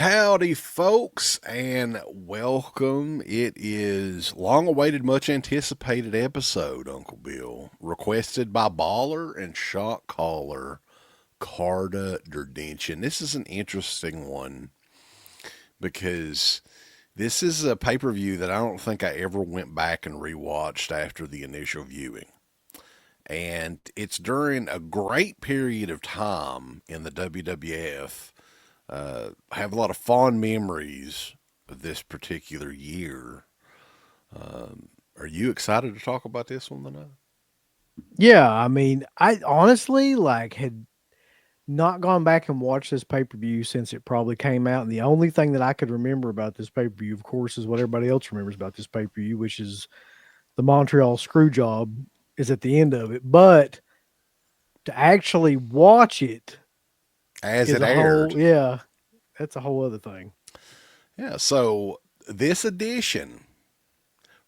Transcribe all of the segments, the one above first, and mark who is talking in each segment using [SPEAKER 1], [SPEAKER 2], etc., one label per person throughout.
[SPEAKER 1] Howdy, folks, and welcome. It is long-awaited, much-anticipated episode, Uncle Bill, requested by baller and shot caller Carta Derdenchen. This is an interesting one because this is a pay-per-view that I don't think I ever went back and rewatched after the initial viewing. And it's during a great period of time in the WWF. I have a lot of fond memories of this particular year. Are you excited to talk about this one tonight?
[SPEAKER 2] Yeah, I mean, I honestly had not gone back and watched this pay-per-view since it probably came out, and the only thing that I could remember about this pay-per-view, of course, is what everybody else remembers about this pay-per-view, which is the Montreal Screwjob is at the end of it. But to actually watch it
[SPEAKER 1] As
[SPEAKER 2] is
[SPEAKER 1] it
[SPEAKER 2] a
[SPEAKER 1] aired.
[SPEAKER 2] whole, yeah, that's a whole other thing.
[SPEAKER 1] Yeah, so this edition,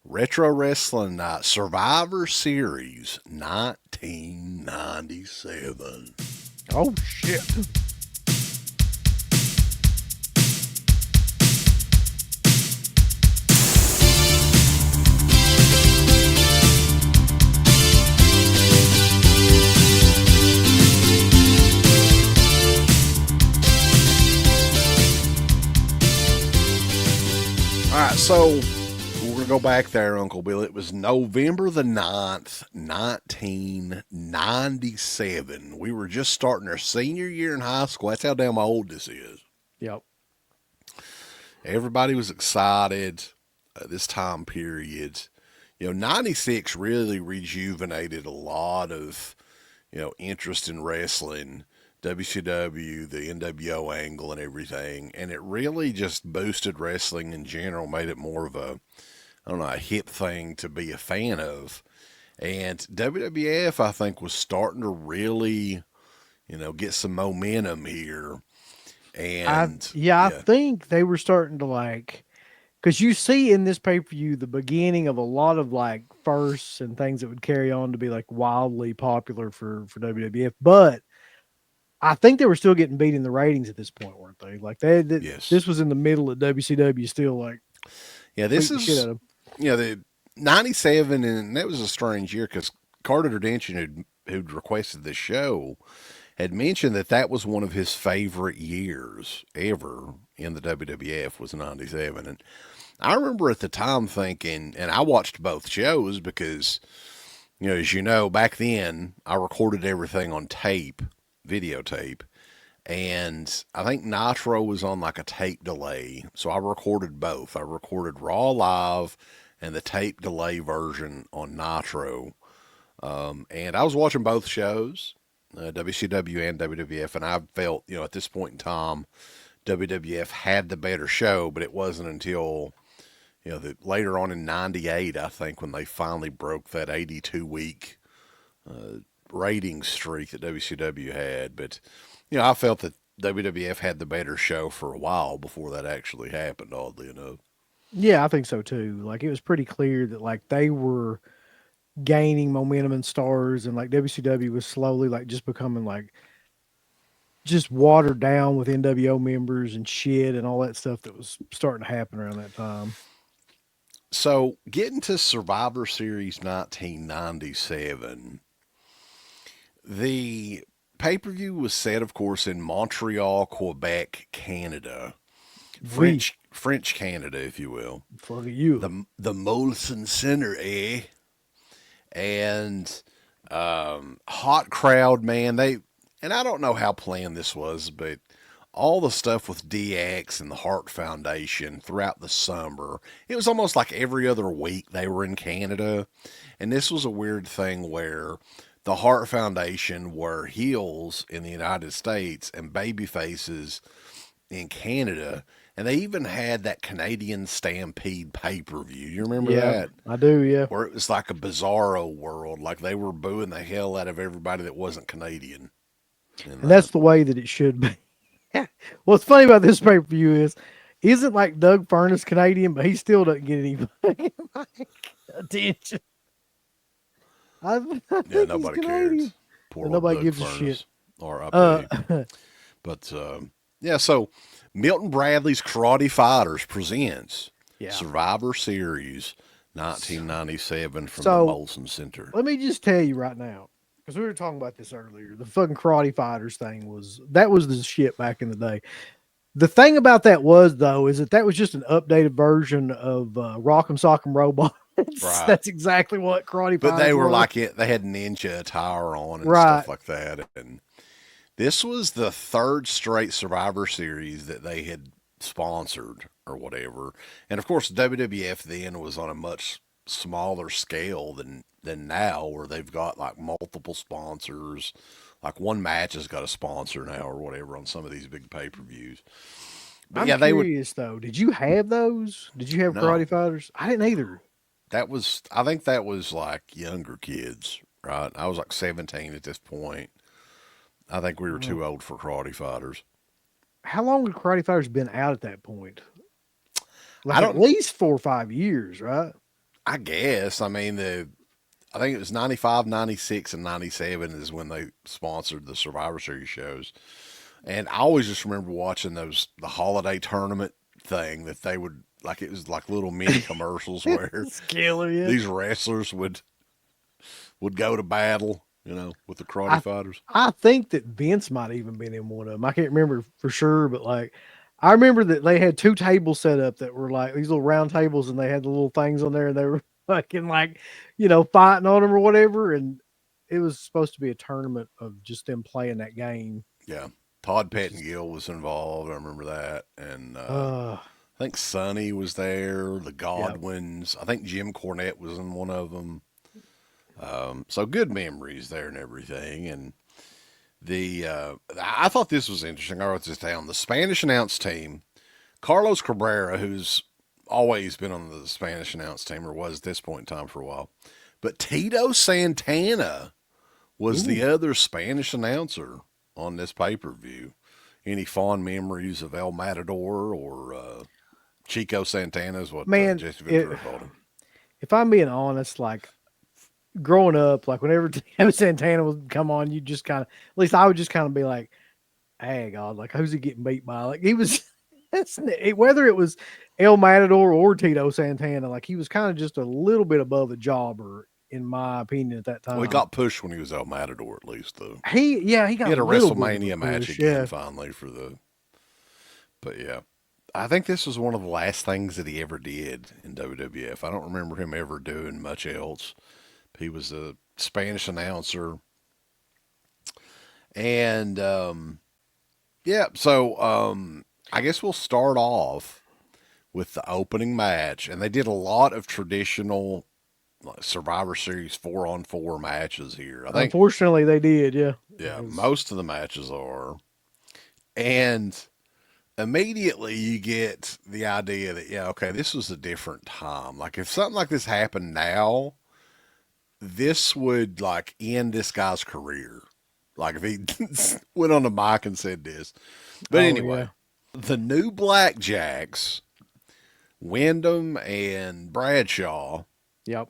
[SPEAKER 1] Retro Wrestling Night Survivor Series 1997.
[SPEAKER 2] Oh, shit.
[SPEAKER 1] All right, so we're going to go back there, Uncle Bill. It was November the 9th, 1997. We were just starting our senior year in high school. That's how damn old this is.
[SPEAKER 2] Yep.
[SPEAKER 1] Everybody was excited this time period. 96 really rejuvenated a lot of, interest in wrestling, WCW, the NWO angle and everything. And it really just boosted wrestling in general, made it more of a hip thing to be a fan of. And WWF, I think, was starting to really, get some momentum here. And
[SPEAKER 2] I think they were starting to because you see in this pay-per-view the beginning of a lot of firsts and things that would carry on to be wildly popular for WWF. But I think they were still getting beat in the ratings at this point, weren't they?
[SPEAKER 1] yes.
[SPEAKER 2] This was in the middle of WCW still
[SPEAKER 1] this is,
[SPEAKER 2] shit out of
[SPEAKER 1] the 97, and that was a strange year because Carter Derdenchen, who'd requested this show, had mentioned that was one of his favorite years ever in the WWF was 97. And I remember at the time thinking, and I watched both shows because, as you know, back then I recorded everything on tape, videotape. And I think Nitro was on a tape delay. So I recorded both. I recorded Raw Live and the tape delay version on Nitro. And I was watching both shows, WCW and WWF, and I felt, at this point in time, WWF had the better show, but it wasn't until, later on in 98, I think, when they finally broke that 82-week rating streak that WCW had. But, I felt that WWF had the better show for a while before that actually happened, oddly enough.
[SPEAKER 2] Yeah, I think so too. It was pretty clear that they were gaining momentum and stars, and WCW was slowly just becoming just watered down with NWO members and shit and all that stuff that was starting to happen around that time.
[SPEAKER 1] So, getting to Survivor Series 1997, the pay-per-view was set, of course, in Montreal, Quebec, Canada. French Canada, if you will.
[SPEAKER 2] Fuck you.
[SPEAKER 1] The Molson Center, eh? And hot crowd, man. And I don't know how planned this was, but all the stuff with DX and the Hart Foundation throughout the summer, it was almost like every other week they were in Canada. And this was a weird thing where the Hart Foundation were heels in the United States and baby faces in Canada. And they even had that Canadian Stampede pay-per-view. You remember that?
[SPEAKER 2] I do, yeah.
[SPEAKER 1] Where it was like a bizarro world. Like they were booing the hell out of everybody that wasn't Canadian.
[SPEAKER 2] And that's the way that it should be. What's funny about this pay-per-view isn't Doug Furnace Canadian, but he still doesn't get any attention.
[SPEAKER 1] Yeah, nobody cares.
[SPEAKER 2] Poor nobody Doug gives Furnace a shit.
[SPEAKER 1] Or up But, so Milton Bradley's Karate Fighters presents
[SPEAKER 2] Yeah.
[SPEAKER 1] Survivor Series 1997 from the
[SPEAKER 2] So
[SPEAKER 1] Molson Center.
[SPEAKER 2] let me just tell you right now, because we were talking about this earlier. The fucking Karate Fighters thing was the shit back in the day. The thing about that was though is that was just an updated version of Rock'em Sock'em Robots.
[SPEAKER 1] Right.
[SPEAKER 2] That's exactly what Karate
[SPEAKER 1] But
[SPEAKER 2] Fighters
[SPEAKER 1] they were
[SPEAKER 2] was.
[SPEAKER 1] like it. They had ninja attire on and
[SPEAKER 2] Right.
[SPEAKER 1] stuff like that. And this was the third straight Survivor Series that they had sponsored or whatever. And of course, WWF then was on a much smaller scale than now, where they've got like multiple sponsors. Like one match has got a sponsor now or whatever on some of these big pay-per-views. But
[SPEAKER 2] I'm
[SPEAKER 1] yeah, they would.
[SPEAKER 2] curious though. Did you have those? Did you have
[SPEAKER 1] No,
[SPEAKER 2] Karate Fighters? I didn't either.
[SPEAKER 1] I think that was like younger kids, right? I was like 17 at this point. I think we were too old for Karate Fighters.
[SPEAKER 2] How long had Karate Fighters been out at that point? Like
[SPEAKER 1] I
[SPEAKER 2] at
[SPEAKER 1] don't.
[SPEAKER 2] least 4 or 5 years, right?
[SPEAKER 1] I guess. I mean, I think it was 95, 96, and 97 is when they sponsored the Survivor Series shows. And I always just remember watching the holiday tournament thing that they would, like, it was like little mini commercials where
[SPEAKER 2] It's killer, yeah.
[SPEAKER 1] these wrestlers would go to battle, with the Karate Fighters.
[SPEAKER 2] I think that Vince might even been in one of them. I can't remember for sure, but like I remember that they had 2 tables set up that were like these little round tables, and they had the little things on there, and they were fucking like, fighting on them or whatever. And it was supposed to be a tournament of just them playing that game.
[SPEAKER 1] Yeah. Todd Pettengill was involved. I remember that. And I think Sonny was there, the Godwins. Yep. I think Jim Cornette was in one of them. So good memories there and everything. And I thought this was interesting. I wrote this down. The Spanish announce team, Carlos Cabrera, who's always been on the Spanish announce team, or was at this point in time for a while. But Tito Santana was the other Spanish announcer on this pay-per-view. Any fond memories of El Matador or Chico Santana is what Jesse Ventura called him?
[SPEAKER 2] If I'm being honest, like growing up, like whenever Tito Santana would come on, you just kind of, at least I would just kind of be like, hey, God, like who's he getting beat by? Like he was, whether it was El Matador or Tito Santana, like he was kind of just a little bit above a jobber, in my opinion, at that time.
[SPEAKER 1] Well, he got pushed when he was El Matador, at least, though.
[SPEAKER 2] He got
[SPEAKER 1] a WrestleMania match again, finally, but yeah. I think this was one of the last things that he ever did in WWF. I don't remember him ever doing much else. He was a Spanish announcer. And, so I guess we'll start off with the opening match. And they did a lot of traditional Survivor Series 4-on-4 matches here. I think,
[SPEAKER 2] unfortunately, they did, yeah.
[SPEAKER 1] Yeah, most of the matches are. And immediately you get the idea that, okay, this was a different time. Like, if something like this happened now, this would, like, end this guy's career. Like, if he went on the mic and said this. But anyway, the new Blackjacks, Wyndham and Bradshaw.
[SPEAKER 2] Yep.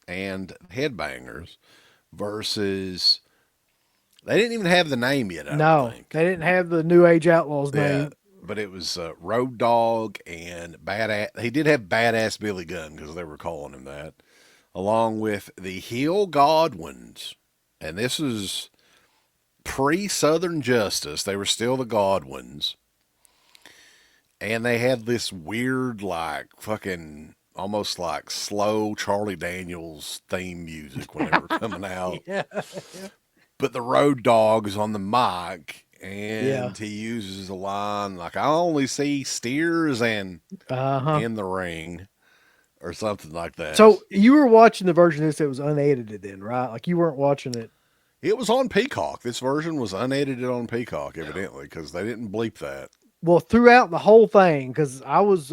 [SPEAKER 1] And Headbangers versus, they didn't even have the name yet. I don't think.
[SPEAKER 2] They didn't have the new Age Outlaws name.
[SPEAKER 1] But it was Road Dogg and Badass. He did have Badass Billy Gunn because they were calling him that, along with the Hill Godwins. And this is pre-Southern Justice. They were still the Godwins. And they had this weird, like, fucking almost like slow Charlie Daniels theme music when they were coming out.
[SPEAKER 2] Yeah.
[SPEAKER 1] But the Road Dogg's on the mic, and he uses a line like, I only see steers and in the ring, or something like that.
[SPEAKER 2] So you were watching the version of this that was unedited then, right? Like you weren't watching it.
[SPEAKER 1] It was on Peacock. This version was unedited on Peacock, evidently, because they didn't bleep that.
[SPEAKER 2] Well, throughout the whole thing, because I was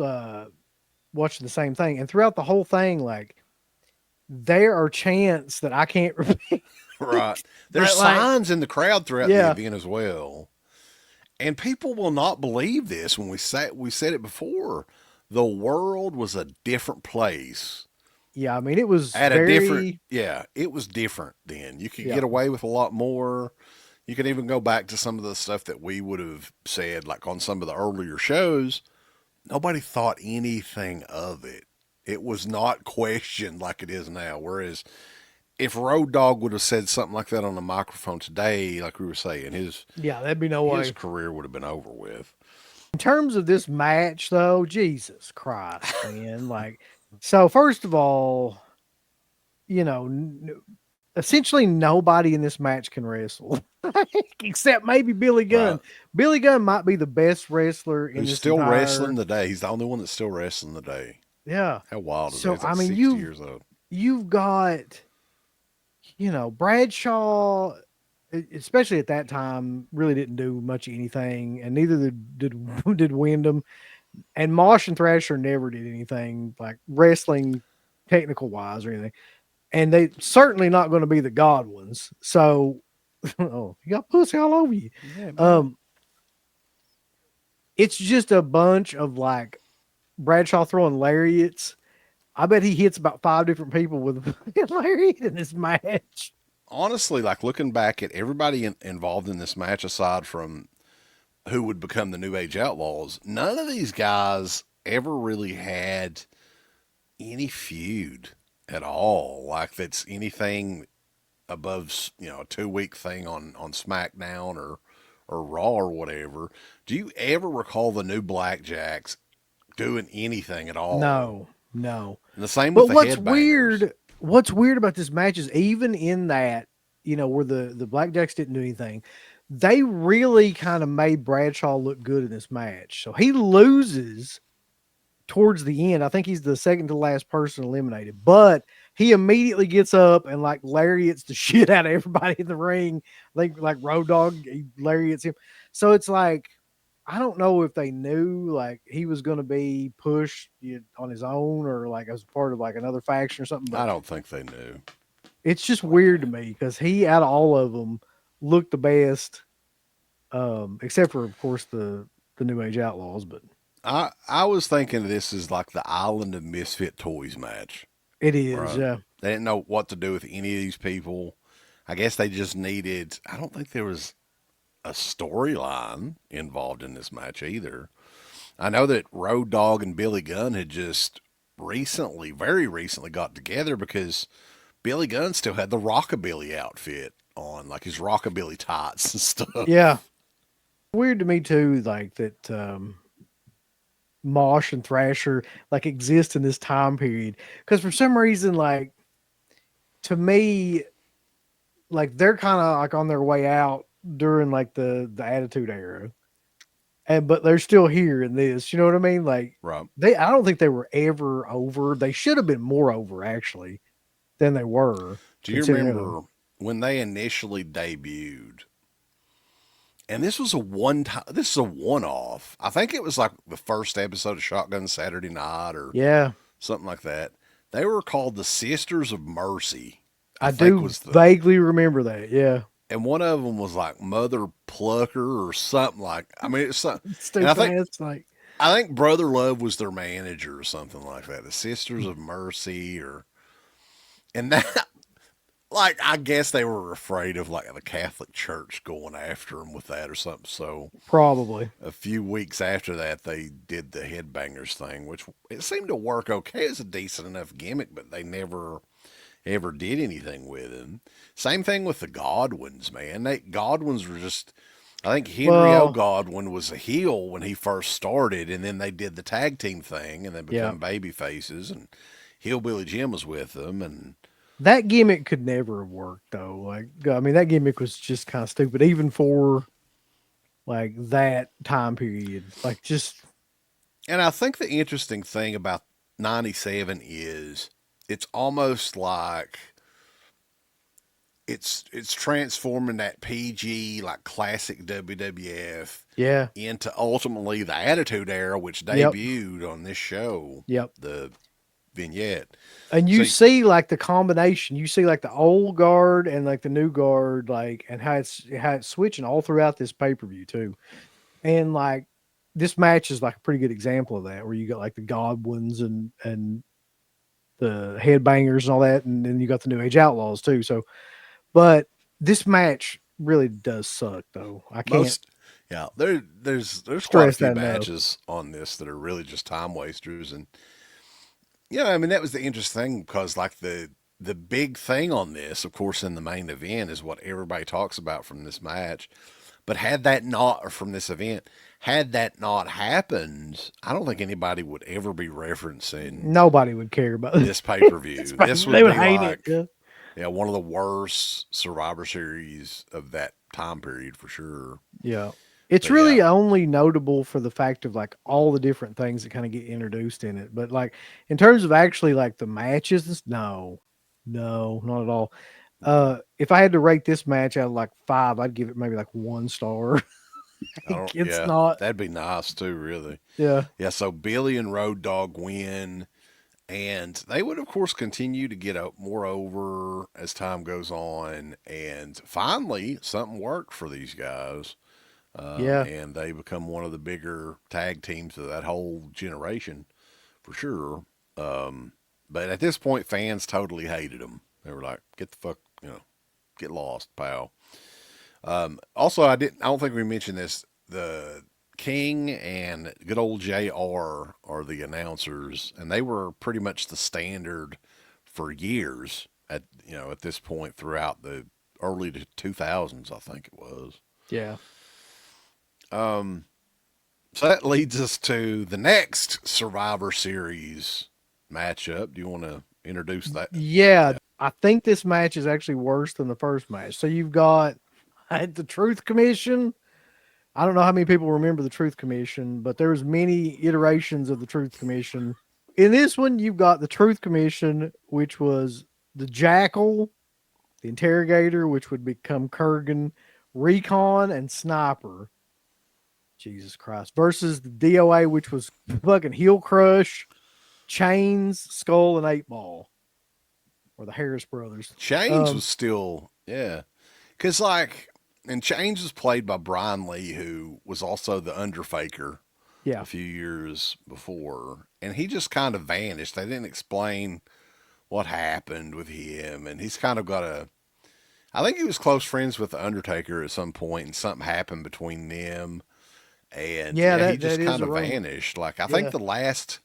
[SPEAKER 2] watching the same thing, and throughout the whole thing, like there are chants that I can't repeat.
[SPEAKER 1] Right. There's signs in the crowd throughout the event as well. And people will not believe this when we said it before. The world was a different place.
[SPEAKER 2] Yeah, I mean it was
[SPEAKER 1] it was different then. You could get away with a lot more. You can even go back to some of the stuff that we would have said, like on some of the earlier shows. Nobody thought anything of it. It was not questioned like it is now. Whereas if Road Dogg would have said something like that on the microphone today, like we were saying,
[SPEAKER 2] Yeah, that'd be no
[SPEAKER 1] his
[SPEAKER 2] way.
[SPEAKER 1] career would have been over with.
[SPEAKER 2] In terms of this match, though, Jesus Christ, man! Like, so first of all, you know, essentially nobody in this match can wrestle, except maybe Billy Gunn.
[SPEAKER 1] Right.
[SPEAKER 2] Billy Gunn might be the best wrestler in
[SPEAKER 1] Who's
[SPEAKER 2] this
[SPEAKER 1] still wrestling
[SPEAKER 2] entire.
[SPEAKER 1] today. He's the only one that's still wrestling today.
[SPEAKER 2] Yeah.
[SPEAKER 1] How wild is that?
[SPEAKER 2] So
[SPEAKER 1] He's
[SPEAKER 2] I
[SPEAKER 1] like
[SPEAKER 2] mean,
[SPEAKER 1] 60 years old.
[SPEAKER 2] you've got, Bradshaw, especially at that time, really didn't do much of anything, and neither did Wyndham. And Mosh and Thrasher never did anything like wrestling technical wise or anything. And they certainly not going to be the Godwins. So, oh, you got pussy all over you.
[SPEAKER 1] Yeah, man.
[SPEAKER 2] Um, it's just a bunch of like Bradshaw throwing lariats. I bet he hits about 5 different people with a lariat in this match.
[SPEAKER 1] Honestly, like looking back at everybody involved in this match, aside from who would become the New Age Outlaws, none of these guys ever really had any feud at all. Like that's anything above, a 2 week thing on SmackDown or Raw or whatever. Do you ever recall the new Blackjacks doing anything at all?
[SPEAKER 2] No, no.
[SPEAKER 1] And the same with
[SPEAKER 2] But
[SPEAKER 1] the Headbangers.
[SPEAKER 2] what's weird about this match is even in that, where the Blackjacks didn't do anything, they really kind of made Bradshaw look good in this match. So he loses towards the end. I think he's the second to last person eliminated, but he immediately gets up and like lariats the shit out of everybody in the ring. Like Road Dogg, he lariats him. So it's like, I don't know if they knew like he was going to be pushed on his own or like as part of like another faction or something,
[SPEAKER 1] I
[SPEAKER 2] but
[SPEAKER 1] don't think they knew.
[SPEAKER 2] it's just weird to me because he, out of all of them, looked the best, except for, of course, the New Age Outlaws. But
[SPEAKER 1] I was thinking this is like the Island of Misfit Toys match.
[SPEAKER 2] it is,
[SPEAKER 1] Right.
[SPEAKER 2] yeah.
[SPEAKER 1] They didn't know what to do with any of these people. I guess they just needed. I don't think there was a storyline involved in this match either. I know that Road Dogg and Billy Gunn had just recently, very recently, got together because Billy Gunn still had the rockabilly outfit on, like his rockabilly tights and
[SPEAKER 2] Yeah.
[SPEAKER 1] stuff.
[SPEAKER 2] Weird to me too, like that Mosh and Thrasher like exist in this time period. Because for some reason, like to me, like they're kind of like on their way out during like the Attitude Era. And but they're still here in this. You know what I mean? Like
[SPEAKER 1] Right.
[SPEAKER 2] I don't think they were ever over. They should have been more over actually than they were.
[SPEAKER 1] Do you
[SPEAKER 2] Considering,
[SPEAKER 1] remember when they initially debuted? And this was a one time. This is a one off. I think it was like the first episode of Shotgun Saturday Night or
[SPEAKER 2] yeah,
[SPEAKER 1] something like that. They were called the Sisters of Mercy. I
[SPEAKER 2] I
[SPEAKER 1] think
[SPEAKER 2] do
[SPEAKER 1] was the
[SPEAKER 2] vaguely remember that. Yeah,
[SPEAKER 1] and one of them was like Mother Plucker or something like. I mean, it's something.
[SPEAKER 2] it's
[SPEAKER 1] And
[SPEAKER 2] too fast. Like
[SPEAKER 1] I think Brother Love was their manager or something like that. The Sisters of Mercy or and that like I guess they were afraid of like the Catholic Church going after them with that or something. So
[SPEAKER 2] probably.
[SPEAKER 1] a few weeks after that, they did the Headbangers thing, which it seemed to work okay. It's a decent enough gimmick, but they never ever did anything with him. Same thing with the Godwins, man. Godwins were just. I think Henry O.
[SPEAKER 2] Well,
[SPEAKER 1] Godwin was a heel when he first started, and then they did the tag team thing, and they
[SPEAKER 2] yeah,
[SPEAKER 1] become baby faces, and Hillbilly Jim was with them, and
[SPEAKER 2] that gimmick could never have worked though. Like I mean, that gimmick was just kind of stupid, even for like that time period. Like just
[SPEAKER 1] I think the interesting thing about '97 is it's almost like it's transforming that PG like classic WWF
[SPEAKER 2] yeah,
[SPEAKER 1] into ultimately the Attitude Era, which
[SPEAKER 2] yep,
[SPEAKER 1] debuted on this show,
[SPEAKER 2] yep.
[SPEAKER 1] the vignette.
[SPEAKER 2] And
[SPEAKER 1] So
[SPEAKER 2] you see like the combination. You see like the old guard and like the new guard, like and how it's switching all throughout this pay per view too. And like this match is like a pretty good example of that, where you got like the Godwins and the Headbangers and all that, and then you got the New Age Outlaws too. So, but this match really does suck, though. I can't
[SPEAKER 1] Most, yeah, there's quite a
[SPEAKER 2] stress
[SPEAKER 1] few
[SPEAKER 2] that enough.
[SPEAKER 1] matches on this that are really just time wasters, and yeah, I mean that was the interesting thing because like the big thing on this, of course, in the main event is what everybody talks about from this match. But had that not, or from this event, had that not happened, I don't think anybody would ever be referencing
[SPEAKER 2] Nobody would care about it.
[SPEAKER 1] this pay per view. This
[SPEAKER 2] They
[SPEAKER 1] would
[SPEAKER 2] would
[SPEAKER 1] be
[SPEAKER 2] hate it.
[SPEAKER 1] like,
[SPEAKER 2] Yeah.
[SPEAKER 1] yeah, one of the worst Survivor Series of that time period for sure.
[SPEAKER 2] Yeah. It's
[SPEAKER 1] But yeah,
[SPEAKER 2] really only notable for the fact of like all the different things that kind of get introduced in it. But like in terms of actually like the matches, no, no, not at all. If I had to rate this match out of like 5, I'd give it maybe like 1 star.
[SPEAKER 1] I don't.
[SPEAKER 2] It's
[SPEAKER 1] Yeah,
[SPEAKER 2] not.
[SPEAKER 1] that'd be nice too. Really.
[SPEAKER 2] Yeah.
[SPEAKER 1] Yeah. So Billy and Road Dogg win, and they would of course continue to get more over as time goes on, and finally something worked for these guys.
[SPEAKER 2] Yeah.
[SPEAKER 1] And they become one of the bigger tag teams of that whole generation, for sure. But at this point, fans totally hated them. They were like, "Get the fuck, get lost, pal." Also, I didn't. I don't think we mentioned this. The King and good old JR are the announcers, and they were pretty much the standard for years at this point throughout the early 2000s. I think it was.
[SPEAKER 2] Yeah.
[SPEAKER 1] Um, So that leads us to the next Survivor Series matchup. Do you want to introduce that?
[SPEAKER 2] Yeah. I think this match is actually worse than the first match. So you've got the Truth Commission. I don't know how many people remember the Truth Commission, but there's many iterations of the Truth Commission. In this one, you've got the Truth Commission, which was the Jackal, the Interrogator, which would become Kurgan, Recon, and Sniper. Jesus Christ. Versus the DOA, which was fucking Heel Crush, Chains, Skull, and 8 Ball. Or the Harris Brothers.
[SPEAKER 1] Chains was still, yeah. Because, and Chains was played by Brian Lee, who was also the Underfaker
[SPEAKER 2] Yeah.
[SPEAKER 1] a few years before. And he just kind of vanished. They didn't explain what happened with him. And he's kind of I think he was close friends with the Undertaker at some point, and something happened between them. And
[SPEAKER 2] Yeah,
[SPEAKER 1] he just
[SPEAKER 2] that is
[SPEAKER 1] kind
[SPEAKER 2] a
[SPEAKER 1] of
[SPEAKER 2] rumor.
[SPEAKER 1] vanished. Like, I
[SPEAKER 2] Yeah.
[SPEAKER 1] think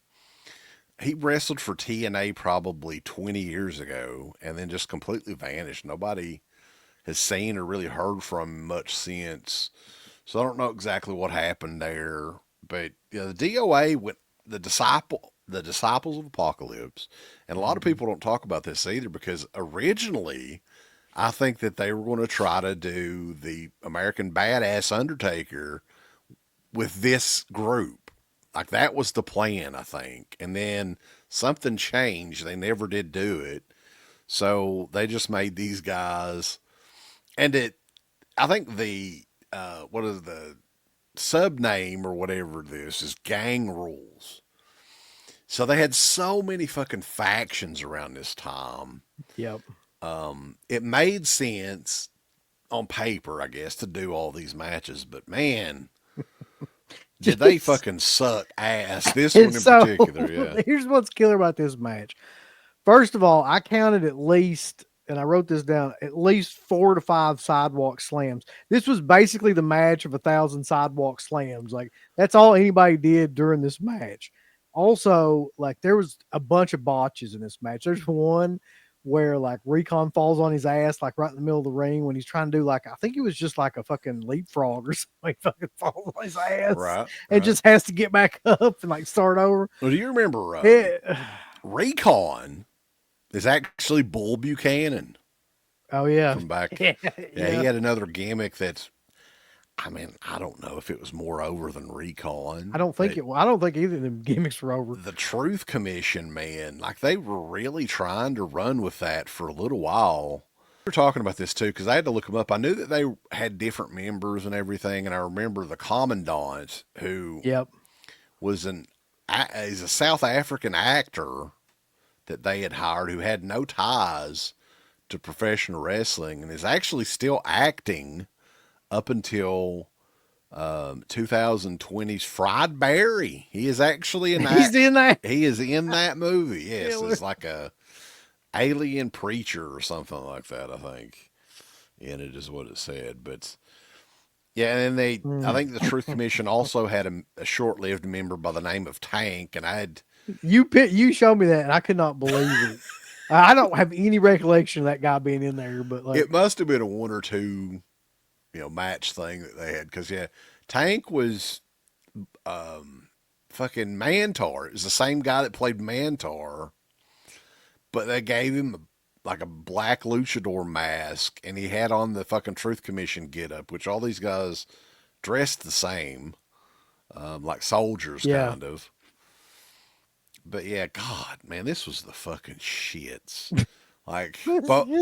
[SPEAKER 1] he wrestled for TNA probably 20 years ago and then just completely vanished. Nobody has seen or really heard from him much since. So I don't know exactly what happened there. But the DOA went the disciples of Apocalypse, and a lot of people don't talk about this either because originally I think that they were going to try to do the American Badass Undertaker with this group. Like that was the plan, I think. And then something changed. They never did do it. So they just made these guys. And I think what is the sub name or whatever this is, Gang Rules. So they had so many fucking factions around this time.
[SPEAKER 2] Yep.
[SPEAKER 1] It made sense on paper, I guess, to do all these matches. But man, did they fucking suck ass? This one in particular, yeah.
[SPEAKER 2] Here's what's killer about this match. First of all, I counted at least, and I wrote this down, at least 4 to 5 sidewalk slams. This was basically the match of 1,000 sidewalk slams. Like that's all anybody did during this match. Also, like there was a bunch of botches in this match. There's one where like Recon falls on his ass, like right in the middle of the ring when he's trying to do like, I think it was just like a fucking leapfrog or something. He fucking falls on his ass
[SPEAKER 1] Right.
[SPEAKER 2] and just has to get back up and like start over.
[SPEAKER 1] Well, do you remember
[SPEAKER 2] Yeah.
[SPEAKER 1] Recon is actually Bull Buchanan
[SPEAKER 2] Oh yeah.
[SPEAKER 1] from back?
[SPEAKER 2] Yeah.
[SPEAKER 1] Yeah, he had another gimmick that's, I mean, I don't know if it was more over than Recon.
[SPEAKER 2] I don't think I don't think either of them gimmicks were over.
[SPEAKER 1] The Truth Commission, man, like they were really trying to run with that for a little while. We were talking about this too because I had to look them up. I knew that they had different members and everything, and I remember the Commandant, who was is a South African actor that they had hired who had no ties to professional wrestling and is actually still acting up until 2020's Fried Barry. He is actually
[SPEAKER 2] He's in that.
[SPEAKER 1] He is in that movie. Yes, it's like a alien preacher or something like that, I think. and it is what it said. But yeah, and then I
[SPEAKER 2] Mm.
[SPEAKER 1] think the Truth Commission also had a short-lived member by the name of Tank, and
[SPEAKER 2] You showed me that, and I could not believe it. I don't have any recollection of that guy being in there, but
[SPEAKER 1] it
[SPEAKER 2] like,
[SPEAKER 1] must have been a one or two, match thing that they had, because yeah, Tank was fucking Mantar. It was the same guy that played Mantar, but they gave him like a black luchador mask, and he had on the fucking Truth Commission getup, which all these guys dressed the same, like soldiers,
[SPEAKER 2] yeah,
[SPEAKER 1] kind of. But yeah, God, man, this was the fucking shits. Like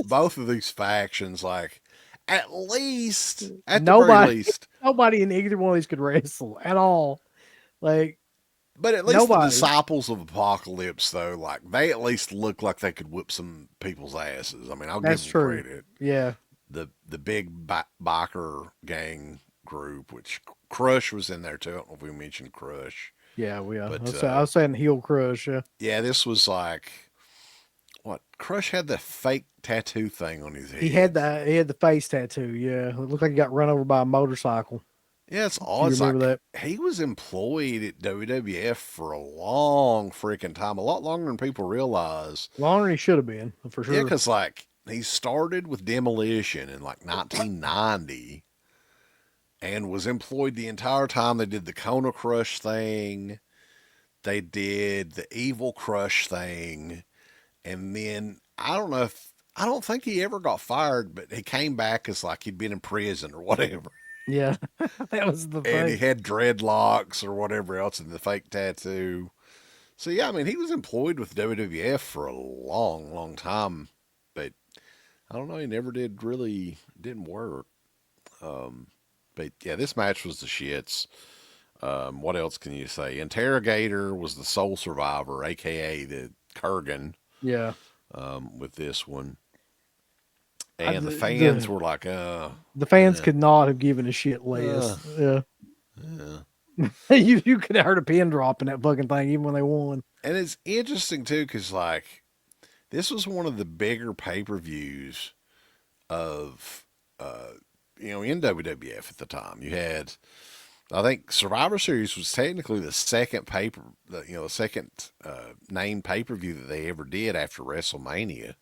[SPEAKER 1] both of these factions, like at the very
[SPEAKER 2] nobody,
[SPEAKER 1] least,
[SPEAKER 2] nobody in either one of these could wrestle at all. Like
[SPEAKER 1] but at least the
[SPEAKER 2] nobody.
[SPEAKER 1] disciples of Apocalypse, though, like they at least look like they could whip some people's asses. I mean, I'll give
[SPEAKER 2] That's
[SPEAKER 1] them
[SPEAKER 2] true.
[SPEAKER 1] credit.
[SPEAKER 2] Yeah,
[SPEAKER 1] The big biker gang group, which Crush was in there too. I don't know if we mentioned Crush,
[SPEAKER 2] yeah, we.
[SPEAKER 1] but
[SPEAKER 2] I was saying heel crush. Yeah,
[SPEAKER 1] yeah, this was like what Crush had the fake tattoo thing on his head.
[SPEAKER 2] he had the face tattoo. Yeah, it looked like he got run over by a motorcycle.
[SPEAKER 1] Yeah, it's
[SPEAKER 2] If
[SPEAKER 1] odd.
[SPEAKER 2] you
[SPEAKER 1] It's
[SPEAKER 2] remember
[SPEAKER 1] like
[SPEAKER 2] that?
[SPEAKER 1] he was employed at WWF for a long freaking time, a lot longer than people realize.
[SPEAKER 2] Longer than he should have been, for
[SPEAKER 1] Yeah,
[SPEAKER 2] sure.
[SPEAKER 1] because like he started with Demolition in like 1990 and was employed the entire time. They did the Kona Crush thing, they did the Evil Crush thing, and then I don't think he ever got fired, but he came back as like he'd been in prison or whatever.
[SPEAKER 2] Yeah, that was the
[SPEAKER 1] And he
[SPEAKER 2] thing.
[SPEAKER 1] had dreadlocks or whatever else in the fake tattoo. So yeah, I mean he was employed with WWF for a long, long time, but I don't know, he never didn't work. Um, but yeah, this match was the shits. What else can you say? Interrogator was the sole survivor, aka the Kurgan,
[SPEAKER 2] Yeah,
[SPEAKER 1] with this one,
[SPEAKER 2] I,
[SPEAKER 1] and the
[SPEAKER 2] the,
[SPEAKER 1] fans
[SPEAKER 2] the
[SPEAKER 1] were like,
[SPEAKER 2] the fans
[SPEAKER 1] uh,
[SPEAKER 2] could not have given a shit
[SPEAKER 1] uh,
[SPEAKER 2] less. Yeah,
[SPEAKER 1] uh.
[SPEAKER 2] you could have heard a pin drop in that fucking thing even when they won.
[SPEAKER 1] And it's interesting too, because like this was one of the bigger pay per views of in WWF at the time. You had, I think, Survivor Series was technically the second the second named pay per view that they ever did after WrestleMania.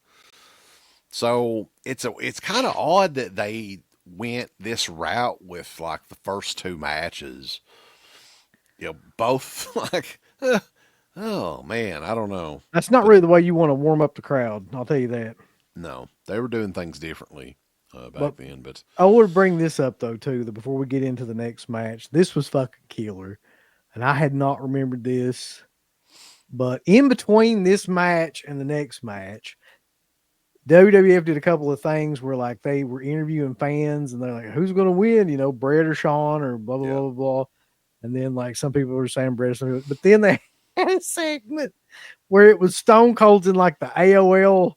[SPEAKER 1] So it's kind of odd that they went this route with like the first two matches. Both like, oh man, I don't know,
[SPEAKER 2] That's not
[SPEAKER 1] but
[SPEAKER 2] really the way you want to warm up the crowd. I'll tell you that.
[SPEAKER 1] no, they were doing things differently
[SPEAKER 2] But
[SPEAKER 1] back then. But
[SPEAKER 2] I want to bring this up though too. That before we get into the next match, this was fucking killer, and I had not remembered this. But in between this match and the next match, WWF did a couple of things where like they were interviewing fans and they're like, who's going to win? You know, Brett or Sean or blah, blah,
[SPEAKER 1] yeah,
[SPEAKER 2] blah, blah, blah. And then like some people were saying Brett, but then they had a segment where it was Stone Cold's in like the AOL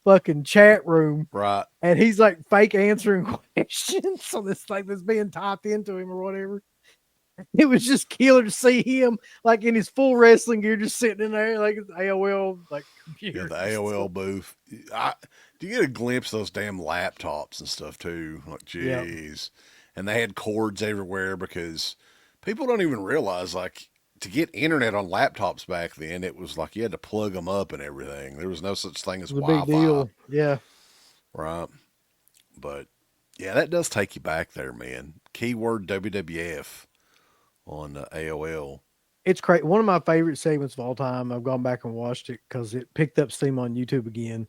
[SPEAKER 2] fucking chat room
[SPEAKER 1] right.
[SPEAKER 2] and he's like fake answering questions. So this like this being typed into him or whatever. It was just killer to see him like in his full wrestling gear, just sitting in there like his AOL like
[SPEAKER 1] Yeah,
[SPEAKER 2] computer.
[SPEAKER 1] the AOL booth. Do you get a glimpse of those damn laptops and stuff too? Like,
[SPEAKER 2] Yeah.
[SPEAKER 1] jeez. And they had cords everywhere because people don't even realize, like, to get internet on laptops back then, it was like you had to plug them up and everything. There was no such thing as
[SPEAKER 2] It was a big
[SPEAKER 1] Wi-Fi,
[SPEAKER 2] deal. Yeah.
[SPEAKER 1] right? But yeah, that does take you back there, man. Keyword WWF on AOL.
[SPEAKER 2] It's great. One of my favorite segments of all time, I've gone back and watched it because it picked up steam on YouTube again,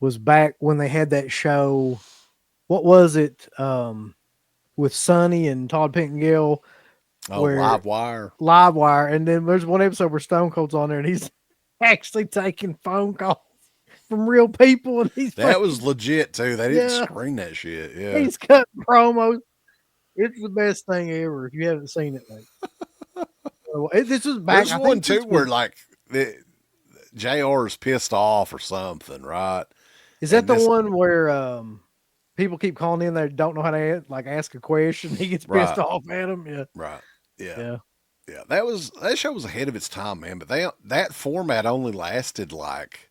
[SPEAKER 2] was back when they had that show. What was it? With Sonny and Todd Pettengill,
[SPEAKER 1] Oh,
[SPEAKER 2] where
[SPEAKER 1] Live Wire.
[SPEAKER 2] LiveWire, and then there's one episode where Stone Cold's on there and he's actually taking phone calls from real people, and he's
[SPEAKER 1] That
[SPEAKER 2] fucking,
[SPEAKER 1] was legit too. They didn't
[SPEAKER 2] yeah,
[SPEAKER 1] screen that shit. Yeah.
[SPEAKER 2] he's cutting promos. It's the best thing ever. If you haven't seen it, like, this was back.
[SPEAKER 1] There's
[SPEAKER 2] I
[SPEAKER 1] one
[SPEAKER 2] think
[SPEAKER 1] too
[SPEAKER 2] this
[SPEAKER 1] where
[SPEAKER 2] was.
[SPEAKER 1] like JR is pissed off or something, right?
[SPEAKER 2] Is that
[SPEAKER 1] And
[SPEAKER 2] the
[SPEAKER 1] this
[SPEAKER 2] one where people keep calling in they don't know how to like ask a question? He gets pissed
[SPEAKER 1] right,
[SPEAKER 2] off at them. Yeah,
[SPEAKER 1] right. Yeah.
[SPEAKER 2] yeah.
[SPEAKER 1] Yeah. That show was ahead of its time, man, but that format only lasted like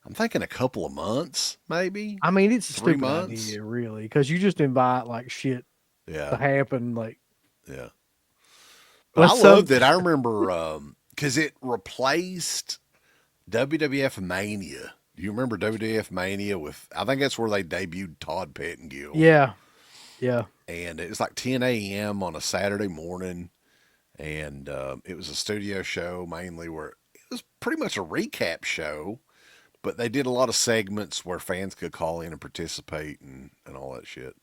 [SPEAKER 1] I'm thinking a couple of months, maybe
[SPEAKER 2] I mean, it's a
[SPEAKER 1] three
[SPEAKER 2] stupid
[SPEAKER 1] months.
[SPEAKER 2] idea, really, because you just invite like shit to
[SPEAKER 1] Yeah,
[SPEAKER 2] happen. Like,
[SPEAKER 1] yeah. But I
[SPEAKER 2] let's
[SPEAKER 1] loved it. I remember because it replaced WWF Mania. Do you remember WWF Mania with? I think that's where they debuted Todd Pettengill,
[SPEAKER 2] yeah, yeah,
[SPEAKER 1] and it was like 10 a.m. on a Saturday morning, and it was a studio show mainly where it was pretty much a recap show, but they did a lot of segments where fans could call in and participate and all that shit.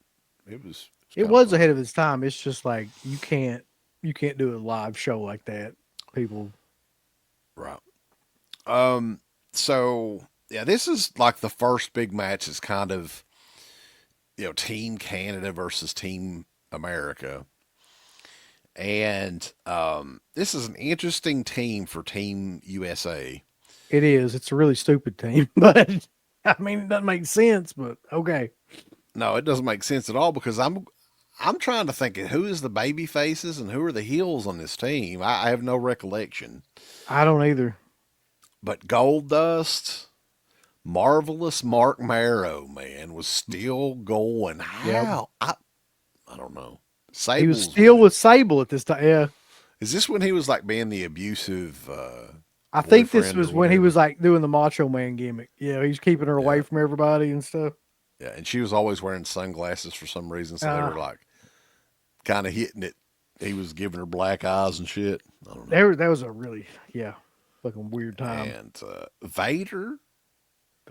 [SPEAKER 1] It's
[SPEAKER 2] it
[SPEAKER 1] kind of
[SPEAKER 2] was ahead
[SPEAKER 1] fun,
[SPEAKER 2] of its time. It's just like you can't do a live show like that. People,
[SPEAKER 1] right? So yeah, this is like the first big match. Is kind of Team Canada versus Team America. And this is an interesting team for Team USA.
[SPEAKER 2] it is. It's a really stupid team, but I mean, it doesn't make sense. But okay,
[SPEAKER 1] No, it doesn't make sense at all because I'm trying to think of who is the baby faces and who are the heels on this team. I have no recollection.
[SPEAKER 2] I don't either.
[SPEAKER 1] But Gold Dust, marvelous Mark Marrow, man, was still going.
[SPEAKER 2] Yep,
[SPEAKER 1] How? I don't know.
[SPEAKER 2] he was
[SPEAKER 1] Sable's
[SPEAKER 2] still
[SPEAKER 1] with
[SPEAKER 2] with
[SPEAKER 1] him.
[SPEAKER 2] Sable at this time. Yeah,
[SPEAKER 1] Is this when he was like being the abusive
[SPEAKER 2] I think this
[SPEAKER 1] boyfriend or
[SPEAKER 2] was when he was
[SPEAKER 1] whatever?
[SPEAKER 2] like doing the Macho Man gimmick. Yeah, he's keeping her away
[SPEAKER 1] Yeah.
[SPEAKER 2] from everybody and stuff.
[SPEAKER 1] Yeah. And she was always wearing sunglasses for some reason. So they
[SPEAKER 2] Uh,
[SPEAKER 1] were like kind of hitting it. He was giving her black eyes and shit. I don't know.
[SPEAKER 2] that was a really fucking weird time.
[SPEAKER 1] And Vader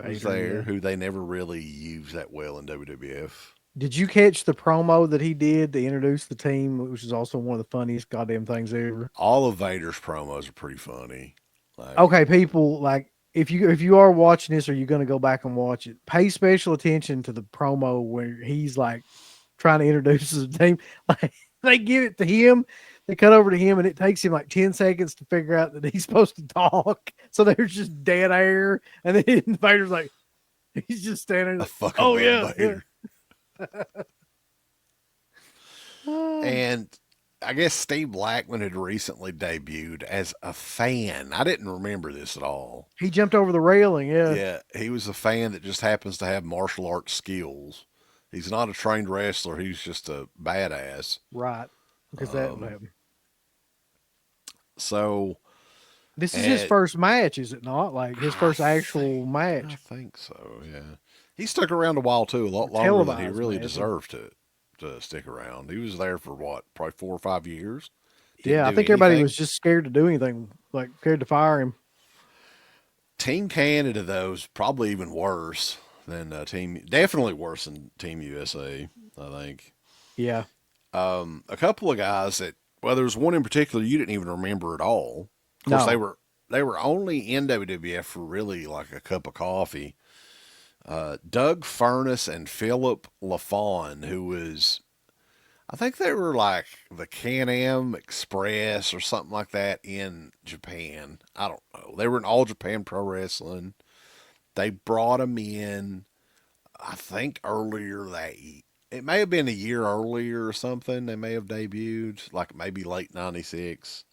[SPEAKER 1] was
[SPEAKER 2] Vader,
[SPEAKER 1] there,
[SPEAKER 2] yeah.
[SPEAKER 1] who they never really used that well in WWF.
[SPEAKER 2] Did you catch the promo that he did to introduce the team, which is also one of the funniest goddamn things ever?
[SPEAKER 1] All of Vader's promos are pretty funny. Like,
[SPEAKER 2] Okay, people, like if you are watching this or you're gonna go back and watch it, pay special attention to the promo where he's like trying to introduce the team. Like they give it to him, they cut over to him, and it takes him like 10 seconds to figure out that he's supposed to talk. So there's just dead air, and then Vader's like he's just standing there
[SPEAKER 1] I
[SPEAKER 2] like,
[SPEAKER 1] fucking
[SPEAKER 2] oh
[SPEAKER 1] love
[SPEAKER 2] yeah, yeah.
[SPEAKER 1] Vader. And I guess Steve Blackman had recently debuted as a fan. I didn't remember this at all.
[SPEAKER 2] He jumped over the railing, yeah.
[SPEAKER 1] Yeah, he was a fan that just happens to have martial arts skills. He's not a trained wrestler. He's just a badass.
[SPEAKER 2] Right. Because that would happen.
[SPEAKER 1] So,
[SPEAKER 2] This is his
[SPEAKER 1] and
[SPEAKER 2] first match, is it not? Like his
[SPEAKER 1] I
[SPEAKER 2] first actual
[SPEAKER 1] think I
[SPEAKER 2] match.
[SPEAKER 1] think so. Yeah, he stuck around a while too, a lot longer than he
[SPEAKER 2] Televised
[SPEAKER 1] really
[SPEAKER 2] match.
[SPEAKER 1] deserved to stick around. He was there for what, probably 4 or 5 years. Didn't
[SPEAKER 2] Yeah, I
[SPEAKER 1] do
[SPEAKER 2] think everybody
[SPEAKER 1] anything.
[SPEAKER 2] was just scared to do anything, like scared to fire him.
[SPEAKER 1] Team Canada though is probably even worse than definitely worse than Team USA. I think
[SPEAKER 2] Yeah.
[SPEAKER 1] a couple of guys that well, there was one in particular you didn't even remember at all. Of course, they
[SPEAKER 2] No.
[SPEAKER 1] were they were only in WWF for really like a cup of coffee. Doug Furness and Philip LaFawn, who was I think they were like the Can-Am Express or something like that in Japan. I don't know. They were in All Japan Pro Wrestling. They brought them in, I think earlier that it may have been a year earlier or something. They may have debuted, like maybe late '96.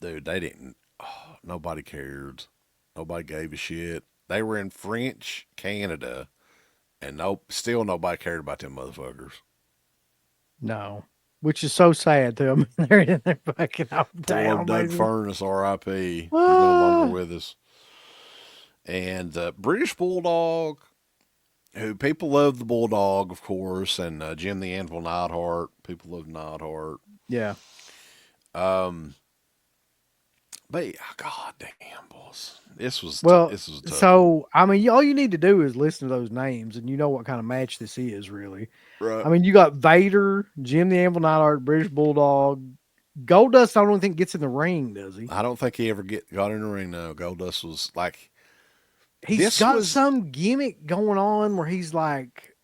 [SPEAKER 1] Dude, they didn't. Oh, nobody cared. Nobody gave a shit. They were in French Canada, and still nobody cared about them motherfuckers.
[SPEAKER 2] No. Which is so sad to him. They're in there fucking out
[SPEAKER 1] Poor old
[SPEAKER 2] down,
[SPEAKER 1] Doug
[SPEAKER 2] basically.
[SPEAKER 1] Furness, R.I.P. He's no longer
[SPEAKER 2] Ah.
[SPEAKER 1] with us. And British Bulldog, who people love the Bulldog, of course, and Jim the Anvil Neidhart. People love Neidhart.
[SPEAKER 2] Yeah.
[SPEAKER 1] Um, but God damn, boss,
[SPEAKER 2] Well,
[SPEAKER 1] this was a tough one.
[SPEAKER 2] so I mean, all you need to do is listen to those names, and you know what kind of match this is, really.
[SPEAKER 1] Right.
[SPEAKER 2] I mean, you got Vader, Jim the Anvil Neidhart, British Bulldog, Goldust. I don't think gets in the ring, does he?
[SPEAKER 1] I don't think he ever got in the ring. No, Goldust was like
[SPEAKER 2] He's
[SPEAKER 1] this
[SPEAKER 2] got
[SPEAKER 1] was
[SPEAKER 2] some gimmick going on where he's like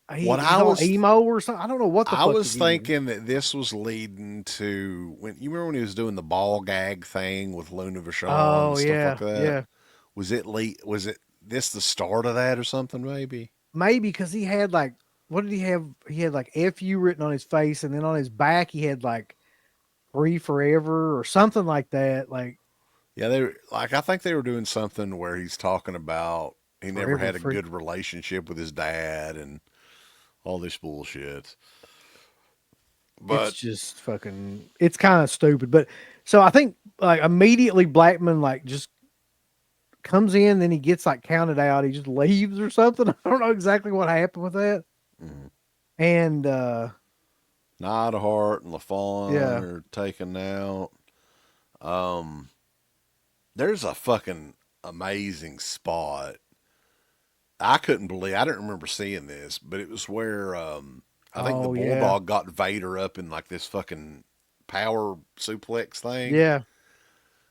[SPEAKER 1] what
[SPEAKER 2] he's all emo or something. I don't know what the
[SPEAKER 1] I
[SPEAKER 2] fuck the
[SPEAKER 1] was
[SPEAKER 2] gimmick is.
[SPEAKER 1] thinking that this was leading to when you remember when he was doing the ball gag thing with Luna Vachon and
[SPEAKER 2] Oh
[SPEAKER 1] stuff like
[SPEAKER 2] yeah,
[SPEAKER 1] that.
[SPEAKER 2] yeah.
[SPEAKER 1] Was it this the start of that or something? Maybe.
[SPEAKER 2] Maybe because he had like what did he have? He had like FU written on his face, and then on his back he had like free forever or something like that. Like
[SPEAKER 1] Yeah, they like I think they were doing something where he's talking about he never
[SPEAKER 2] Forever
[SPEAKER 1] had a
[SPEAKER 2] free.
[SPEAKER 1] good relationship with his dad and all this bullshit.
[SPEAKER 2] It's
[SPEAKER 1] But
[SPEAKER 2] just fucking. It's kind of stupid, but so I think like immediately Blackman like just comes in, then he gets like counted out. He just leaves or something. I don't know exactly what happened with that.
[SPEAKER 1] mm,
[SPEAKER 2] And
[SPEAKER 1] Neidhart and LaFawn
[SPEAKER 2] yeah,
[SPEAKER 1] are taken out. Um, there's a fucking amazing spot. I couldn't believe I didn't remember seeing this, but it was where I think the
[SPEAKER 2] oh yeah,
[SPEAKER 1] Bulldog got Vader up in like this fucking power suplex thing.
[SPEAKER 2] yeah,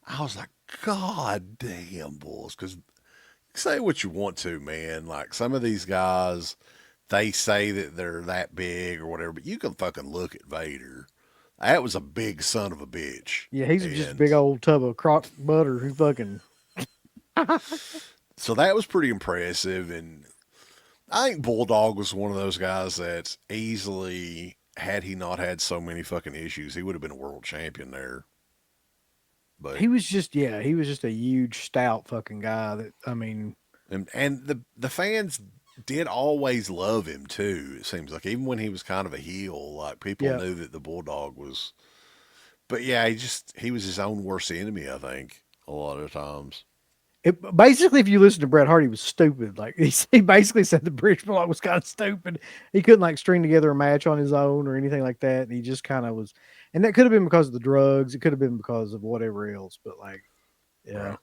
[SPEAKER 1] I was like, God damn, bulls. Because say what you want to, man. Like some of these guys, they say that they're that big or whatever, but you can fucking look at Vader. That was a big son of a bitch.
[SPEAKER 2] yeah. He's just a
[SPEAKER 1] And
[SPEAKER 2] big old tub of crock butter who fucking.
[SPEAKER 1] so that was pretty impressive. And I think Bulldog was one of those guys that's easily, had he not had so many fucking issues, he would have been a world champion there. But
[SPEAKER 2] He was just yeah, he was just a huge stout fucking guy. That I mean,
[SPEAKER 1] and the fans did always love him too. It seems like even when he was kind of a heel, like people
[SPEAKER 2] yeah.
[SPEAKER 1] knew that the Bulldog was. But yeah, he was his own worst enemy. I think a lot of times.
[SPEAKER 2] Basically, if you listen to Bret Hart, he was stupid. Like he basically said the British Bulldog was kind of stupid. He couldn't like string together a match on his own or anything like that. And he just kind of was, and that could have been because of the drugs. It could have been because of whatever else. But like, yeah,
[SPEAKER 1] Right.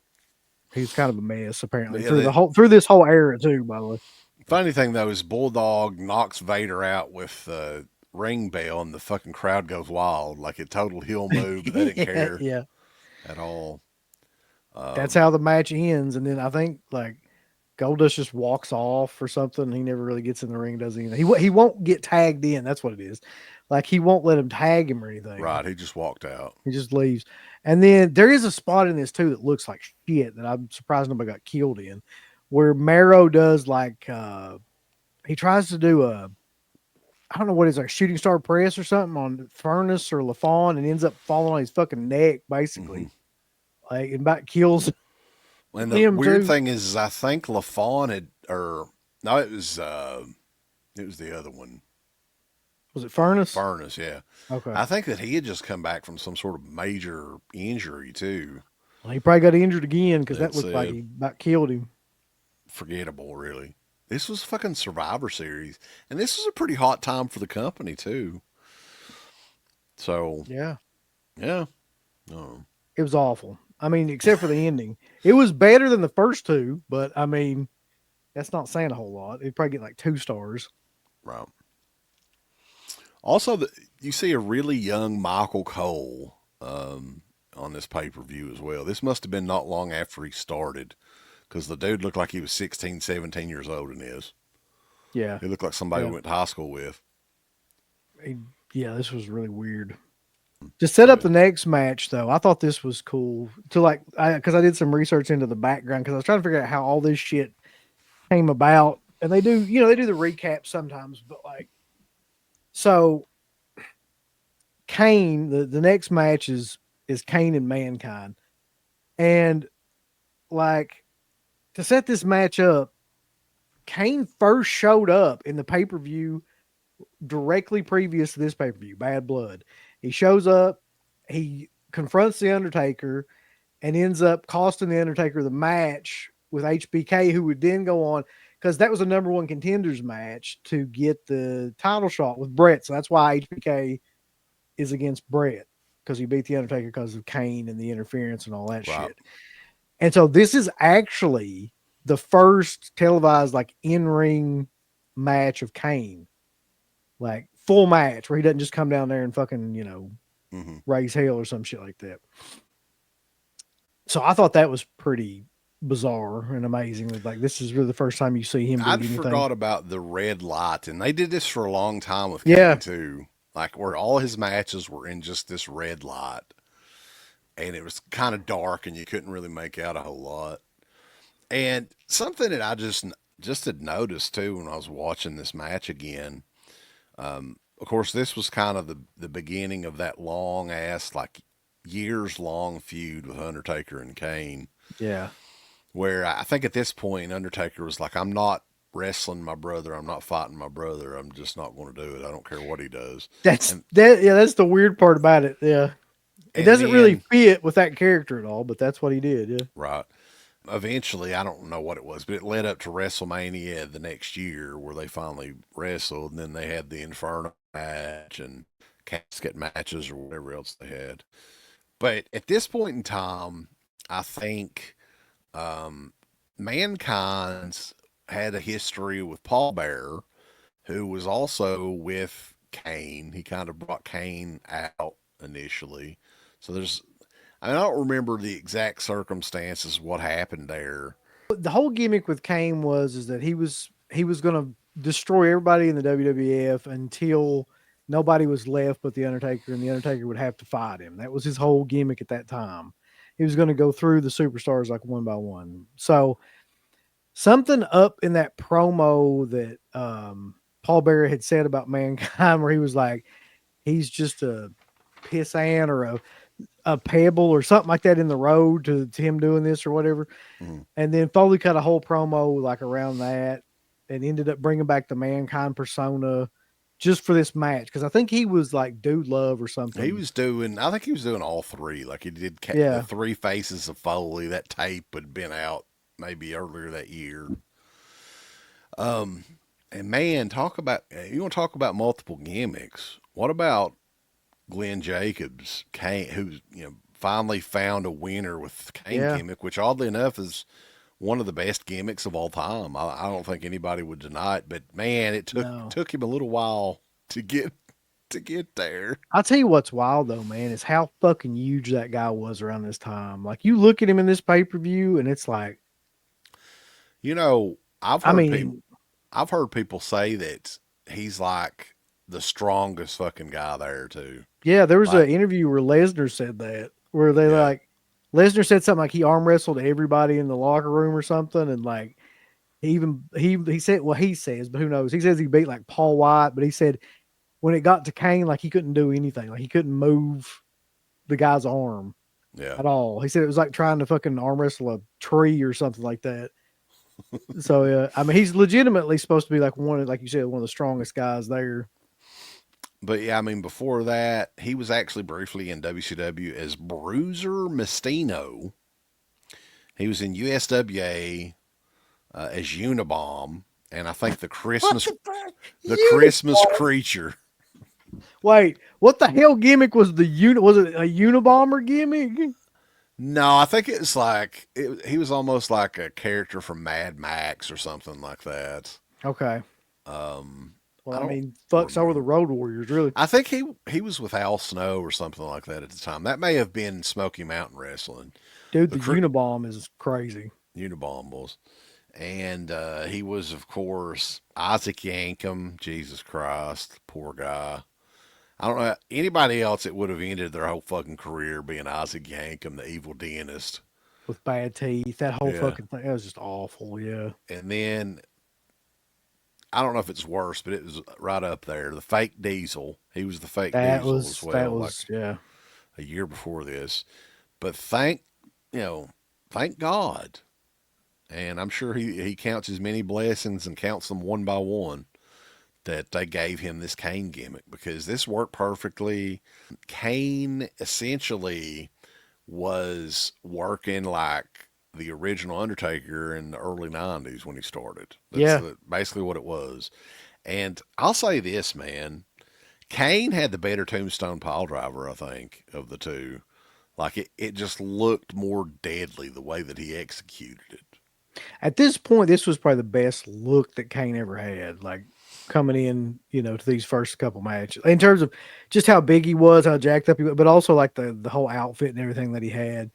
[SPEAKER 2] he was kind of a mess
[SPEAKER 1] But
[SPEAKER 2] apparently
[SPEAKER 1] yeah,
[SPEAKER 2] through the
[SPEAKER 1] the
[SPEAKER 2] whole through this whole era too. By the way,
[SPEAKER 1] funny thing though is Bulldog knocks Vader out with the ring bell, and the fucking crowd goes wild, like a total heel move, but they didn't
[SPEAKER 2] yeah,
[SPEAKER 1] care
[SPEAKER 2] yeah.
[SPEAKER 1] at all.
[SPEAKER 2] That's
[SPEAKER 1] Um,
[SPEAKER 2] how the match ends. And then I think like Goldust just walks off or something. He never really gets in the ring, does anything. He won't get tagged in. That's what it is. Like he won't let him tag him or anything.
[SPEAKER 1] right, he just walked out.
[SPEAKER 2] He just leaves. And then there is a spot in this too that looks like shit that I'm surprised nobody got killed in, where Marrow does like he tries to do a I don't know what is like shooting star press or something on Furnace or LaFawn and ends up falling on his fucking neck
[SPEAKER 1] Hmm.
[SPEAKER 2] basically. Like and about kills
[SPEAKER 1] And the
[SPEAKER 2] him
[SPEAKER 1] weird
[SPEAKER 2] too.
[SPEAKER 1] thing is, I think LaFawn had, or no, it was the other one,
[SPEAKER 2] Was it Furnace?
[SPEAKER 1] Furnace. Yeah,
[SPEAKER 2] Okay.
[SPEAKER 1] I think that he had just come back from some sort of major injury too.
[SPEAKER 2] Well, he probably got injured again because that
[SPEAKER 1] That's
[SPEAKER 2] looked like he about killed him.
[SPEAKER 1] forgettable, really. This was fucking Survivor Series, and this was a pretty hot time for the company too. So
[SPEAKER 2] Yeah.
[SPEAKER 1] yeah, no,
[SPEAKER 2] It was awful. I mean, except for the ending. It was better than the first two, but I mean, that's not saying a whole lot. It'd probably get like 2 stars.
[SPEAKER 1] right. Also, you see a really young Michael Cole on this pay per view as well. This must have been not long after he started because the dude looked like he was 16, 17 years old in this.
[SPEAKER 2] Yeah.
[SPEAKER 1] He looked like somebody we
[SPEAKER 2] Yeah.
[SPEAKER 1] went to high school with.
[SPEAKER 2] He- yeah, this was really weird. To set
[SPEAKER 1] So,
[SPEAKER 2] up
[SPEAKER 1] yeah.
[SPEAKER 2] the next match, though, I thought this was cool to like, because I did some research into the background because I was trying to figure out how all this shit came about. And they do, they do the recap sometimes, but like, so Kane, the next match is Kane and Mankind. And like to set this match up, Kane first showed up in the pay per view directly previous to this pay per view, Bad Blood. He shows up, he confronts the Undertaker, and ends up costing the Undertaker the match with HBK, who would then go on because that was a number one contenders match to get the title shot with Brett. So that's why HBK is against Brett because he beat the Undertaker because of Kane and the interference and all that
[SPEAKER 1] Right.
[SPEAKER 2] shit. And so this is actually the first televised like in-ring match of Kane, like full match where he doesn't just come down there and fucking,
[SPEAKER 1] Hmm.
[SPEAKER 2] raise hell or some shit like that. So I thought that was pretty bizarre and amazing. Like this is really the first time you see him beat
[SPEAKER 1] I'd
[SPEAKER 2] anything.
[SPEAKER 1] forgot about the red light, and they did this for a long time with
[SPEAKER 2] Yeah.
[SPEAKER 1] Kane too. Like where all his matches were in just this red light, and it was kind of dark, and you couldn't really make out a whole lot. And something that I just had noticed too when I was watching this match again. Of course, this was kind of the beginning of that long ass like years long feud with Undertaker and Kane,
[SPEAKER 2] Yeah.
[SPEAKER 1] where I think at this point Undertaker was like, "I'm not wrestling my brother. I'm not fighting my brother. I'm just not going to do it. I don't care what he does."
[SPEAKER 2] That's
[SPEAKER 1] And
[SPEAKER 2] that. Yeah, that's the weird part about it. Yeah, it
[SPEAKER 1] and
[SPEAKER 2] doesn't really
[SPEAKER 1] then
[SPEAKER 2] fit with that character at all, but that's what he did. Yeah.
[SPEAKER 1] right, eventually, I don't know what it was, but it led up to WrestleMania the next year where they finally wrestled, and then they had the Inferno match and casket matches or whatever else they had. But at this point in time, I think um, Mankind's had a history with Paul Bearer, who was also with Kane. He kind of brought Kane out initially. So I don't remember the exact circumstances what happened there.
[SPEAKER 2] The whole gimmick with Kane was is that he was going to destroy everybody in the WWF until nobody was left but the Undertaker, and the Undertaker would have to fight him. That was his whole gimmick at that time. He was going to go through the superstars like one by one. So something up in that promo that Paul Bearer had said about Mankind, where he was like, he's just a pissant or a pebble or something like that in the road to him doing this or whatever.
[SPEAKER 1] Mhm.
[SPEAKER 2] And then Foley cut a whole promo like around that and ended up bringing back the Mankind persona just for this match. Cause I think he was like Dude Love or
[SPEAKER 1] He
[SPEAKER 2] something.
[SPEAKER 1] was doing, I think he was doing all three. Like he did the
[SPEAKER 2] Yeah.
[SPEAKER 1] three faces of Foley. That tape had been out maybe earlier that year. Um, and man, you want to talk about multiple gimmicks? What about Glenn Jacobs, Kane, who's finally found a winner with the Kane
[SPEAKER 2] Yeah.
[SPEAKER 1] gimmick, which oddly enough is one of the best gimmicks of all time. I don't think anybody would deny it, but man, it
[SPEAKER 2] No.
[SPEAKER 1] took him a little while to get there.
[SPEAKER 2] I'll tell you what's wild though, man, is how fucking huge that guy was around this time. Like you look at him in this pay per view, and it's like,
[SPEAKER 1] You know, I've
[SPEAKER 2] I
[SPEAKER 1] heard people
[SPEAKER 2] mean,
[SPEAKER 1] I've heard people say that he's like the strongest fucking guy there too.
[SPEAKER 2] yeah, there was
[SPEAKER 1] Like,
[SPEAKER 2] an interview where Lesnar said that, where they
[SPEAKER 1] yeah,
[SPEAKER 2] like Lesnar said something like he arm wrestled everybody in the locker room or something, and like he said, well, he says, but who knows? He says he beat like Paul White, but he said when it got to Kane, like he couldn't do anything, like he couldn't move the guy's arm
[SPEAKER 1] yeah.
[SPEAKER 2] at all. He said it was like trying to fucking arm wrestle a tree or something like that. So yeah, I mean, he's legitimately supposed to be like like you said, one of the strongest guys there.
[SPEAKER 1] But yeah, I mean, before that, he was actually briefly in WCW as Bruiser Mastino. He was in USWA as Unabomb, and I think
[SPEAKER 2] What the fuck?
[SPEAKER 1] the Christmas
[SPEAKER 2] Unibomber?
[SPEAKER 1] creature.
[SPEAKER 2] Wait, what the hell gimmick was the unit? Was it a Unabomber gimmick?
[SPEAKER 1] No, I think it's like he was almost like a character from Mad Max or something like that.
[SPEAKER 2] Okay.
[SPEAKER 1] Um,
[SPEAKER 2] Well,
[SPEAKER 1] I
[SPEAKER 2] I
[SPEAKER 1] don't
[SPEAKER 2] mean, fuck, so were the
[SPEAKER 1] remember.
[SPEAKER 2] Road Warriors, really.
[SPEAKER 1] I think he was with Al Snow or something like that at the time. That may have been Smoky Mountain Wrestling.
[SPEAKER 2] Dude,
[SPEAKER 1] The
[SPEAKER 2] the
[SPEAKER 1] cr-
[SPEAKER 2] Unabomb is crazy.
[SPEAKER 1] Unabomb was, and he was of course Isaac Yankem. Jesus Christ, poor guy. I don't know anybody else that would have ended their whole fucking career being Isaac Yankem, the evil dentist.
[SPEAKER 2] With bad teeth. That whole
[SPEAKER 1] Yeah,
[SPEAKER 2] fucking thing. That was just awful. Yeah.
[SPEAKER 1] and then I don't know if it's worse, but it was right up there. The fake Diesel. He was the fake Diesel as
[SPEAKER 2] That
[SPEAKER 1] well, like
[SPEAKER 2] was, yeah.
[SPEAKER 1] a year before this. But you know, thank God. And I'm sure he counts his many blessings and counts them one by one that they gave him this Kane gimmick because this worked perfectly. Kane essentially was working like the original Undertaker in the early 90s when he started. That's
[SPEAKER 2] Yeah.
[SPEAKER 1] basically what it was. And I'll say this, man. Kane had the better tombstone pile driver, I think, of the two. Like it just looked more deadly the way that he executed it.
[SPEAKER 2] At this point, this was probably the best look that Kane ever had. Like coming in, to these first couple matches in terms of just how big he was, how jacked up he was, but also like the whole outfit and everything that he had.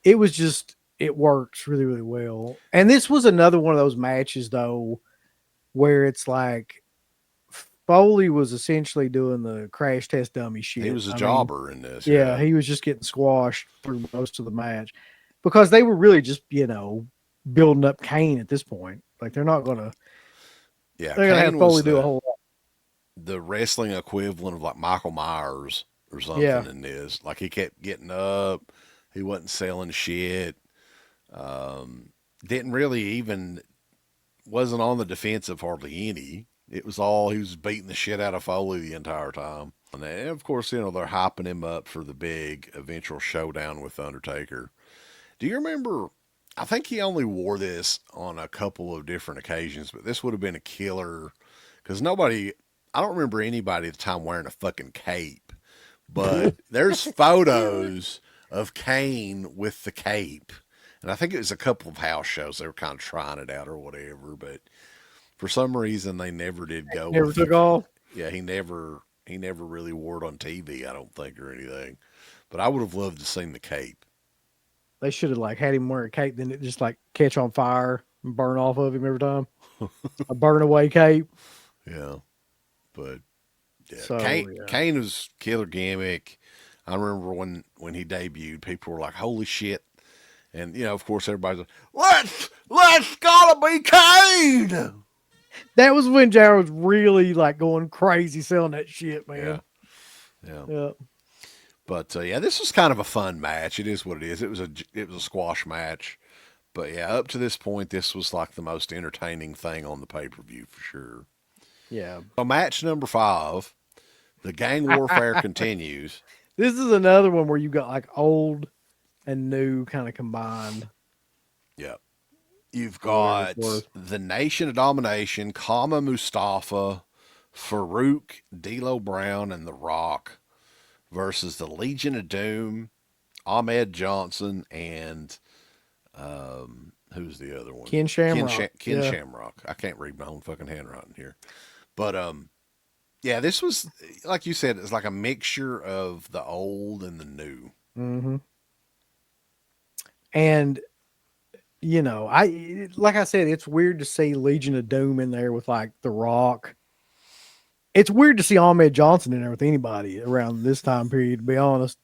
[SPEAKER 2] It was just it works really, really well. And this was another one of those matches though, where it's like Foley was essentially doing the crash test dummy
[SPEAKER 1] He
[SPEAKER 2] shit.
[SPEAKER 1] was a
[SPEAKER 2] I mean,
[SPEAKER 1] jobber in this,
[SPEAKER 2] yeah,
[SPEAKER 1] yeah.
[SPEAKER 2] he was just getting squashed through most of the match because they were really just, building up Kane at this point. Like
[SPEAKER 1] Yeah,
[SPEAKER 2] they're gonna have
[SPEAKER 1] Kane
[SPEAKER 2] Foley
[SPEAKER 1] was
[SPEAKER 2] do a whole lot.
[SPEAKER 1] the wrestling equivalent of like Michael Myers or something
[SPEAKER 2] Yeah.
[SPEAKER 1] in this. Like he kept getting up, he wasn't selling shit. Didn't really even wasn't on the defensive hardly any. It was all he was beating the shit out of Foley the entire time. And of course, they're hyping him up for the big eventual showdown with Undertaker. Do you remember? I think he only wore this on a couple of different occasions, but this would have been a killer because nobody, I don't remember anybody at the time wearing a fucking cape, but there's photos of Kane with the cape. And I think it was a couple of house shows. They were kind of trying it out or whatever, but for some reason they never did go
[SPEAKER 2] Never
[SPEAKER 1] with
[SPEAKER 2] took
[SPEAKER 1] it.
[SPEAKER 2] off.
[SPEAKER 1] Yeah, he never really wore it on TV, I don't think, or anything. But I would have loved to seen the cape.
[SPEAKER 2] They should have like had him wear a cape, then it just like catch on fire and burn off of him every time. A burn away cape.
[SPEAKER 1] Yeah, but yeah,
[SPEAKER 2] So
[SPEAKER 1] Kane,
[SPEAKER 2] yeah.
[SPEAKER 1] Kane was killer gimmick. I remember when he debuted, people were like, "Holy shit!" And of course, everybody's like, "Let's gotta be Kane."
[SPEAKER 2] That was when JR was really like going crazy selling that shit,
[SPEAKER 1] Yeah,
[SPEAKER 2] man.
[SPEAKER 1] yeah.
[SPEAKER 2] Yeah.
[SPEAKER 1] But yeah, this was kind of a fun match. It is what it is. It was a squash match. But yeah, up to this point, this was like the most entertaining thing on the pay per view for sure.
[SPEAKER 2] Yeah.
[SPEAKER 1] So match number 5, the gang warfare continues.
[SPEAKER 2] This is another one where you got like old and new kind of combined.
[SPEAKER 1] Yeah. You've
[SPEAKER 2] For whatever
[SPEAKER 1] got
[SPEAKER 2] it's worth.
[SPEAKER 1] the Nation of Domination, Kama Mustafa, Farouk, D'Lo Brown, and The Rock versus the Legion of Doom, Ahmed Johnson, and who's the other one?
[SPEAKER 2] Ken Shamrock.
[SPEAKER 1] Ken
[SPEAKER 2] Yeah.
[SPEAKER 1] Shamrock. I can't read my own fucking handwriting here. But yeah, this was like you said, it's like a mixture of the old and the new.
[SPEAKER 2] Mm-hmm. And like I said, it's weird to see Legion of Doom in there with like The Rock. It's weird to see Ahmed Johnson in there with anybody around this time period, to be honest.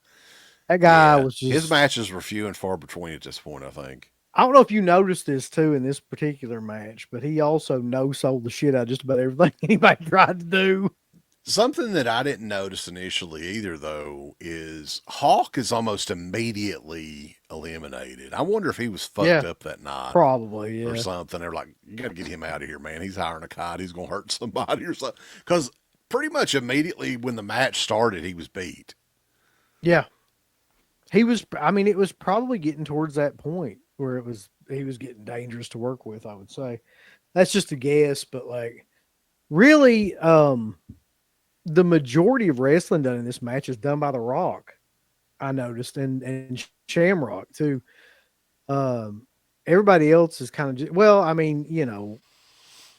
[SPEAKER 2] That guy
[SPEAKER 1] Yeah,
[SPEAKER 2] was
[SPEAKER 1] his
[SPEAKER 2] just,
[SPEAKER 1] matches were few and far between at this point, I think.
[SPEAKER 2] I don't know if you noticed this too in this particular match, but he also no sold the shit out of just about everything anybody tried to do.
[SPEAKER 1] Something that I didn't notice initially either, though, is Hawk is almost immediately eliminated. I wonder if he was fucked
[SPEAKER 2] Yeah,
[SPEAKER 1] up that night
[SPEAKER 2] probably.
[SPEAKER 1] or
[SPEAKER 2] Yeah.
[SPEAKER 1] something. They're like, you got to get him out of here, man. He's hiring a kite. He's going to hurt somebody or something. Because pretty much immediately when the match started, he was beat.
[SPEAKER 2] Yeah. He was, I mean, it was probably getting towards that point where he was getting dangerous to work with, I would say. That's just a guess, but like really, the majority of wrestling done in this match is done by The Rock. I noticed, and Shamrock too. Everybody else is kind of well. I mean,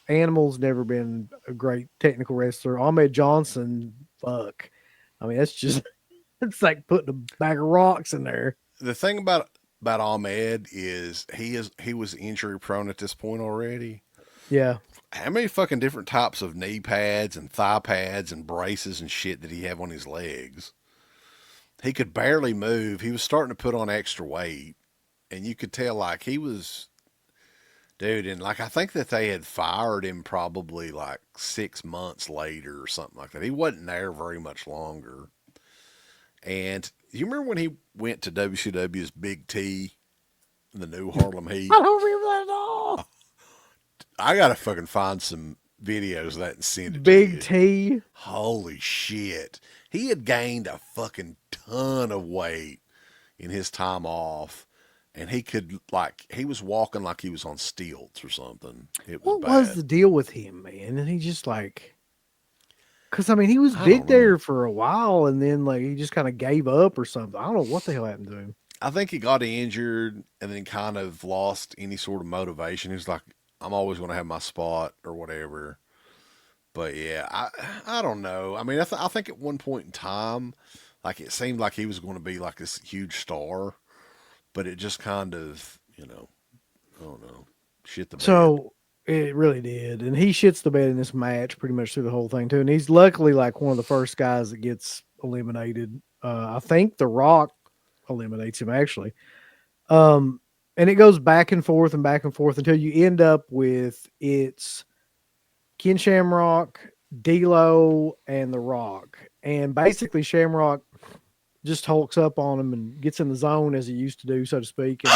[SPEAKER 2] Animal's never been a great technical wrestler. Ahmed Johnson, fuck. I mean, that's just it's like putting a bag of rocks in there.
[SPEAKER 1] The thing about Ahmed is he was injury prone at this point already.
[SPEAKER 2] Yeah,
[SPEAKER 1] How many fucking different types of knee pads and thigh pads and braces and shit did he have on his legs? He could barely move. He was starting to put on extra weight, and you could tell like he was, dude. And like I think that they had fired him probably like 6 months later or something like that. He wasn't there very much longer. And you remember when he went to WCW's Big T, the new Harlem Heat?
[SPEAKER 2] I don't remember that at all.
[SPEAKER 1] I gotta fucking find some videos of that and send it to
[SPEAKER 2] Big
[SPEAKER 1] you.
[SPEAKER 2] T.
[SPEAKER 1] Holy shit. He had gained a fucking ton of weight in his time off. And he was walking like he was on stilts or something. It was
[SPEAKER 2] What
[SPEAKER 1] bad.
[SPEAKER 2] was the deal with him, man? And he just like, because I mean, he was
[SPEAKER 1] I
[SPEAKER 2] big
[SPEAKER 1] don't know.
[SPEAKER 2] there for a while, and then like he just kind of gave up or something. I don't know what the hell happened to him.
[SPEAKER 1] I think he got injured and then kind of lost any sort of motivation. He was like, I'm always going to have my spot or whatever. But yeah, I don't know. I mean, I think at one point in time, like it seemed like he was going to be like this huge star, but it just kind of, I don't know, shit the bed.
[SPEAKER 2] So it really did, and he shits the bed in this match pretty much through the whole thing too. And he's luckily like one of the first guys that gets eliminated. I think The Rock eliminates him actually. And it goes back and forth until you end up with it's Ken Shamrock, D'Lo, and The Rock. And basically Shamrock just hulks up on him and gets in the zone as he used to do, so to speak. And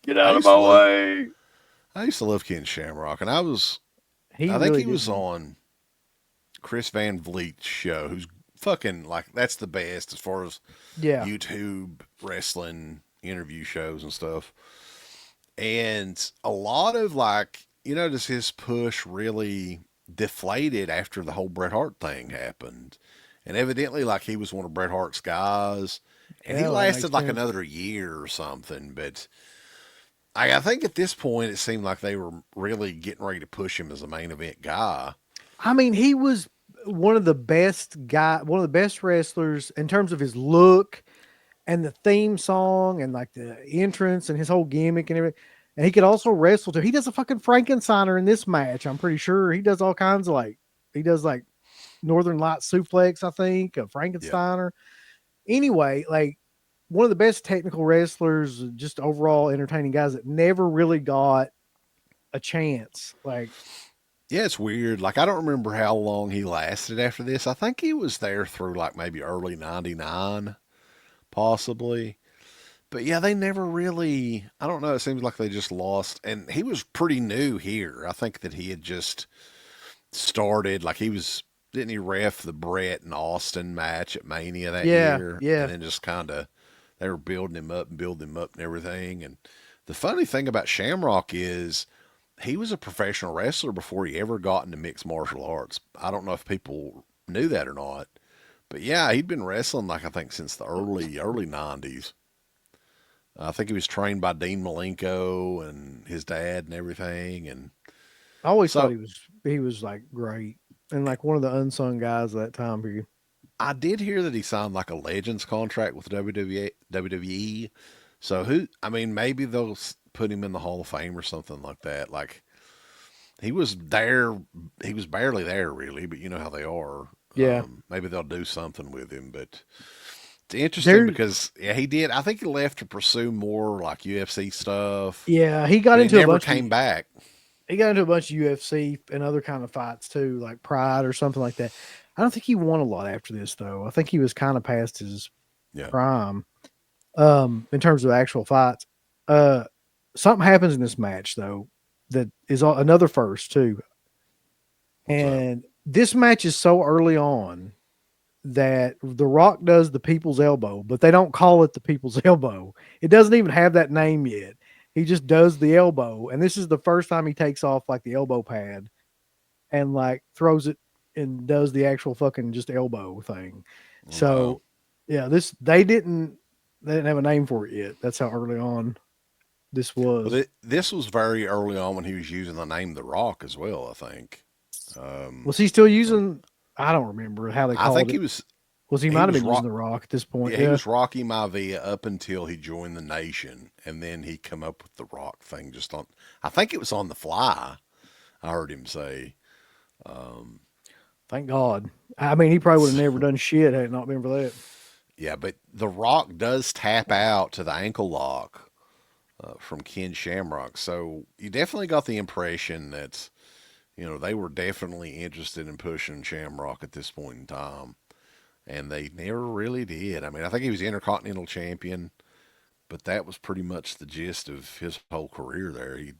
[SPEAKER 2] get
[SPEAKER 1] I
[SPEAKER 2] out of
[SPEAKER 1] used to
[SPEAKER 2] my
[SPEAKER 1] love
[SPEAKER 2] way.
[SPEAKER 1] I used to love Ken Shamrock, and
[SPEAKER 2] He
[SPEAKER 1] I think
[SPEAKER 2] really
[SPEAKER 1] he was
[SPEAKER 2] didn't.
[SPEAKER 1] on Chris Van Vliet's show, who's fucking like that's the best as far as
[SPEAKER 2] Yeah.
[SPEAKER 1] YouTube wrestling interview shows and stuff. And a lot of like, just his push really deflated after the whole Bret Hart thing happened. And evidently, like, he was one of Bret Hart's guys. And he
[SPEAKER 2] Yeah, that makes
[SPEAKER 1] lasted like
[SPEAKER 2] sense.
[SPEAKER 1] another year or something. But I think at this point, it seemed like they were really getting ready to push him as a main event guy.
[SPEAKER 2] I mean, he was one of the best wrestlers in terms of his look and the theme song and like the entrance and his whole gimmick and everything. And he could also wrestle too. He does a fucking Frankensteiner in this match. I'm pretty sure he does all kinds of he does like Northern Light suplex, I think, a
[SPEAKER 1] Yep.
[SPEAKER 2] Frankensteiner. Anyway, like one of the best technical wrestlers, just overall entertaining guys that never really got a chance. Like,
[SPEAKER 1] Yeah, it's weird. Like, I don't remember how long he lasted after this. I think he was there through like maybe early 99, possibly. But yeah, they never really, I don't know. It seems like they just lost. And he was pretty new here. I think that he had just started, like, didn't he ref the Brett and Austin match at Mania that
[SPEAKER 2] yeah,
[SPEAKER 1] year? And
[SPEAKER 2] yeah.
[SPEAKER 1] then just kind of, they were building him up and building him up and everything. And the funny thing about Shamrock is he was a professional wrestler before he ever got into mixed martial arts. I don't know if people knew that or not. But yeah, he'd been wrestling, like, I think since the early 90s. I think he was trained by Dean Malenko and his dad and everything. And
[SPEAKER 2] I always thought
[SPEAKER 1] so
[SPEAKER 2] he was like great and like one of the unsung guys of that time period.
[SPEAKER 1] I did hear that he signed like a Legends contract with WWE. So I mean, maybe they'll put him in the Hall of Fame or something like that. Like, he was there, he was barely there really, but you know how they are.
[SPEAKER 2] Yeah.
[SPEAKER 1] Maybe they'll do something with him, but it's interesting
[SPEAKER 2] There
[SPEAKER 1] because yeah, he did. I think he left to pursue more like UFC stuff,
[SPEAKER 2] yeah,
[SPEAKER 1] but he never came back.
[SPEAKER 2] he got into a bunch of UFC and other kind of fights too, like Pride or something like that. I don't think he won a lot after this though. I think he was kind of past his
[SPEAKER 1] Yeah.
[SPEAKER 2] prime in terms of actual fights. Uh Something happens in this match though that is another first too.
[SPEAKER 1] What's that?
[SPEAKER 2] And this match is so early on that The Rock does the People's Elbow, but they don't call it the People's Elbow. It doesn't even have that name yet. He just does the elbow, and this is the first time he takes off like the elbow pad and like throws it and does the actual fucking just elbow thing.
[SPEAKER 1] Wow.
[SPEAKER 2] So, yeah, they didn't have a name for it yet. That's how early on this
[SPEAKER 1] Well,
[SPEAKER 2] was.
[SPEAKER 1] this was very early on when he was using the name The Rock as well, I think. Um,
[SPEAKER 2] Was he still
[SPEAKER 1] and
[SPEAKER 2] using? I don't remember how they
[SPEAKER 1] I
[SPEAKER 2] called
[SPEAKER 1] think
[SPEAKER 2] it. He
[SPEAKER 1] he
[SPEAKER 2] might have
[SPEAKER 1] was
[SPEAKER 2] been using
[SPEAKER 1] rock.
[SPEAKER 2] the Rock at this point.
[SPEAKER 1] Yeah, he
[SPEAKER 2] Yeah,
[SPEAKER 1] was Rocky Maivia up until he joined the Nation, and then he come up with the Rock thing just on. I think it was on the fly. I heard him say. Um,
[SPEAKER 2] thank God. I mean, he probably would have never
[SPEAKER 1] so,
[SPEAKER 2] done shit had it not been for that.
[SPEAKER 1] yeah, but the Rock does tap out to the ankle lock from Ken Shamrock, so you definitely got the impression that they were definitely interested in pushing Shamrock at this point in time, and they never really did. I mean, I think he was Intercontinental Champion, but that was pretty much the gist of his whole career there. He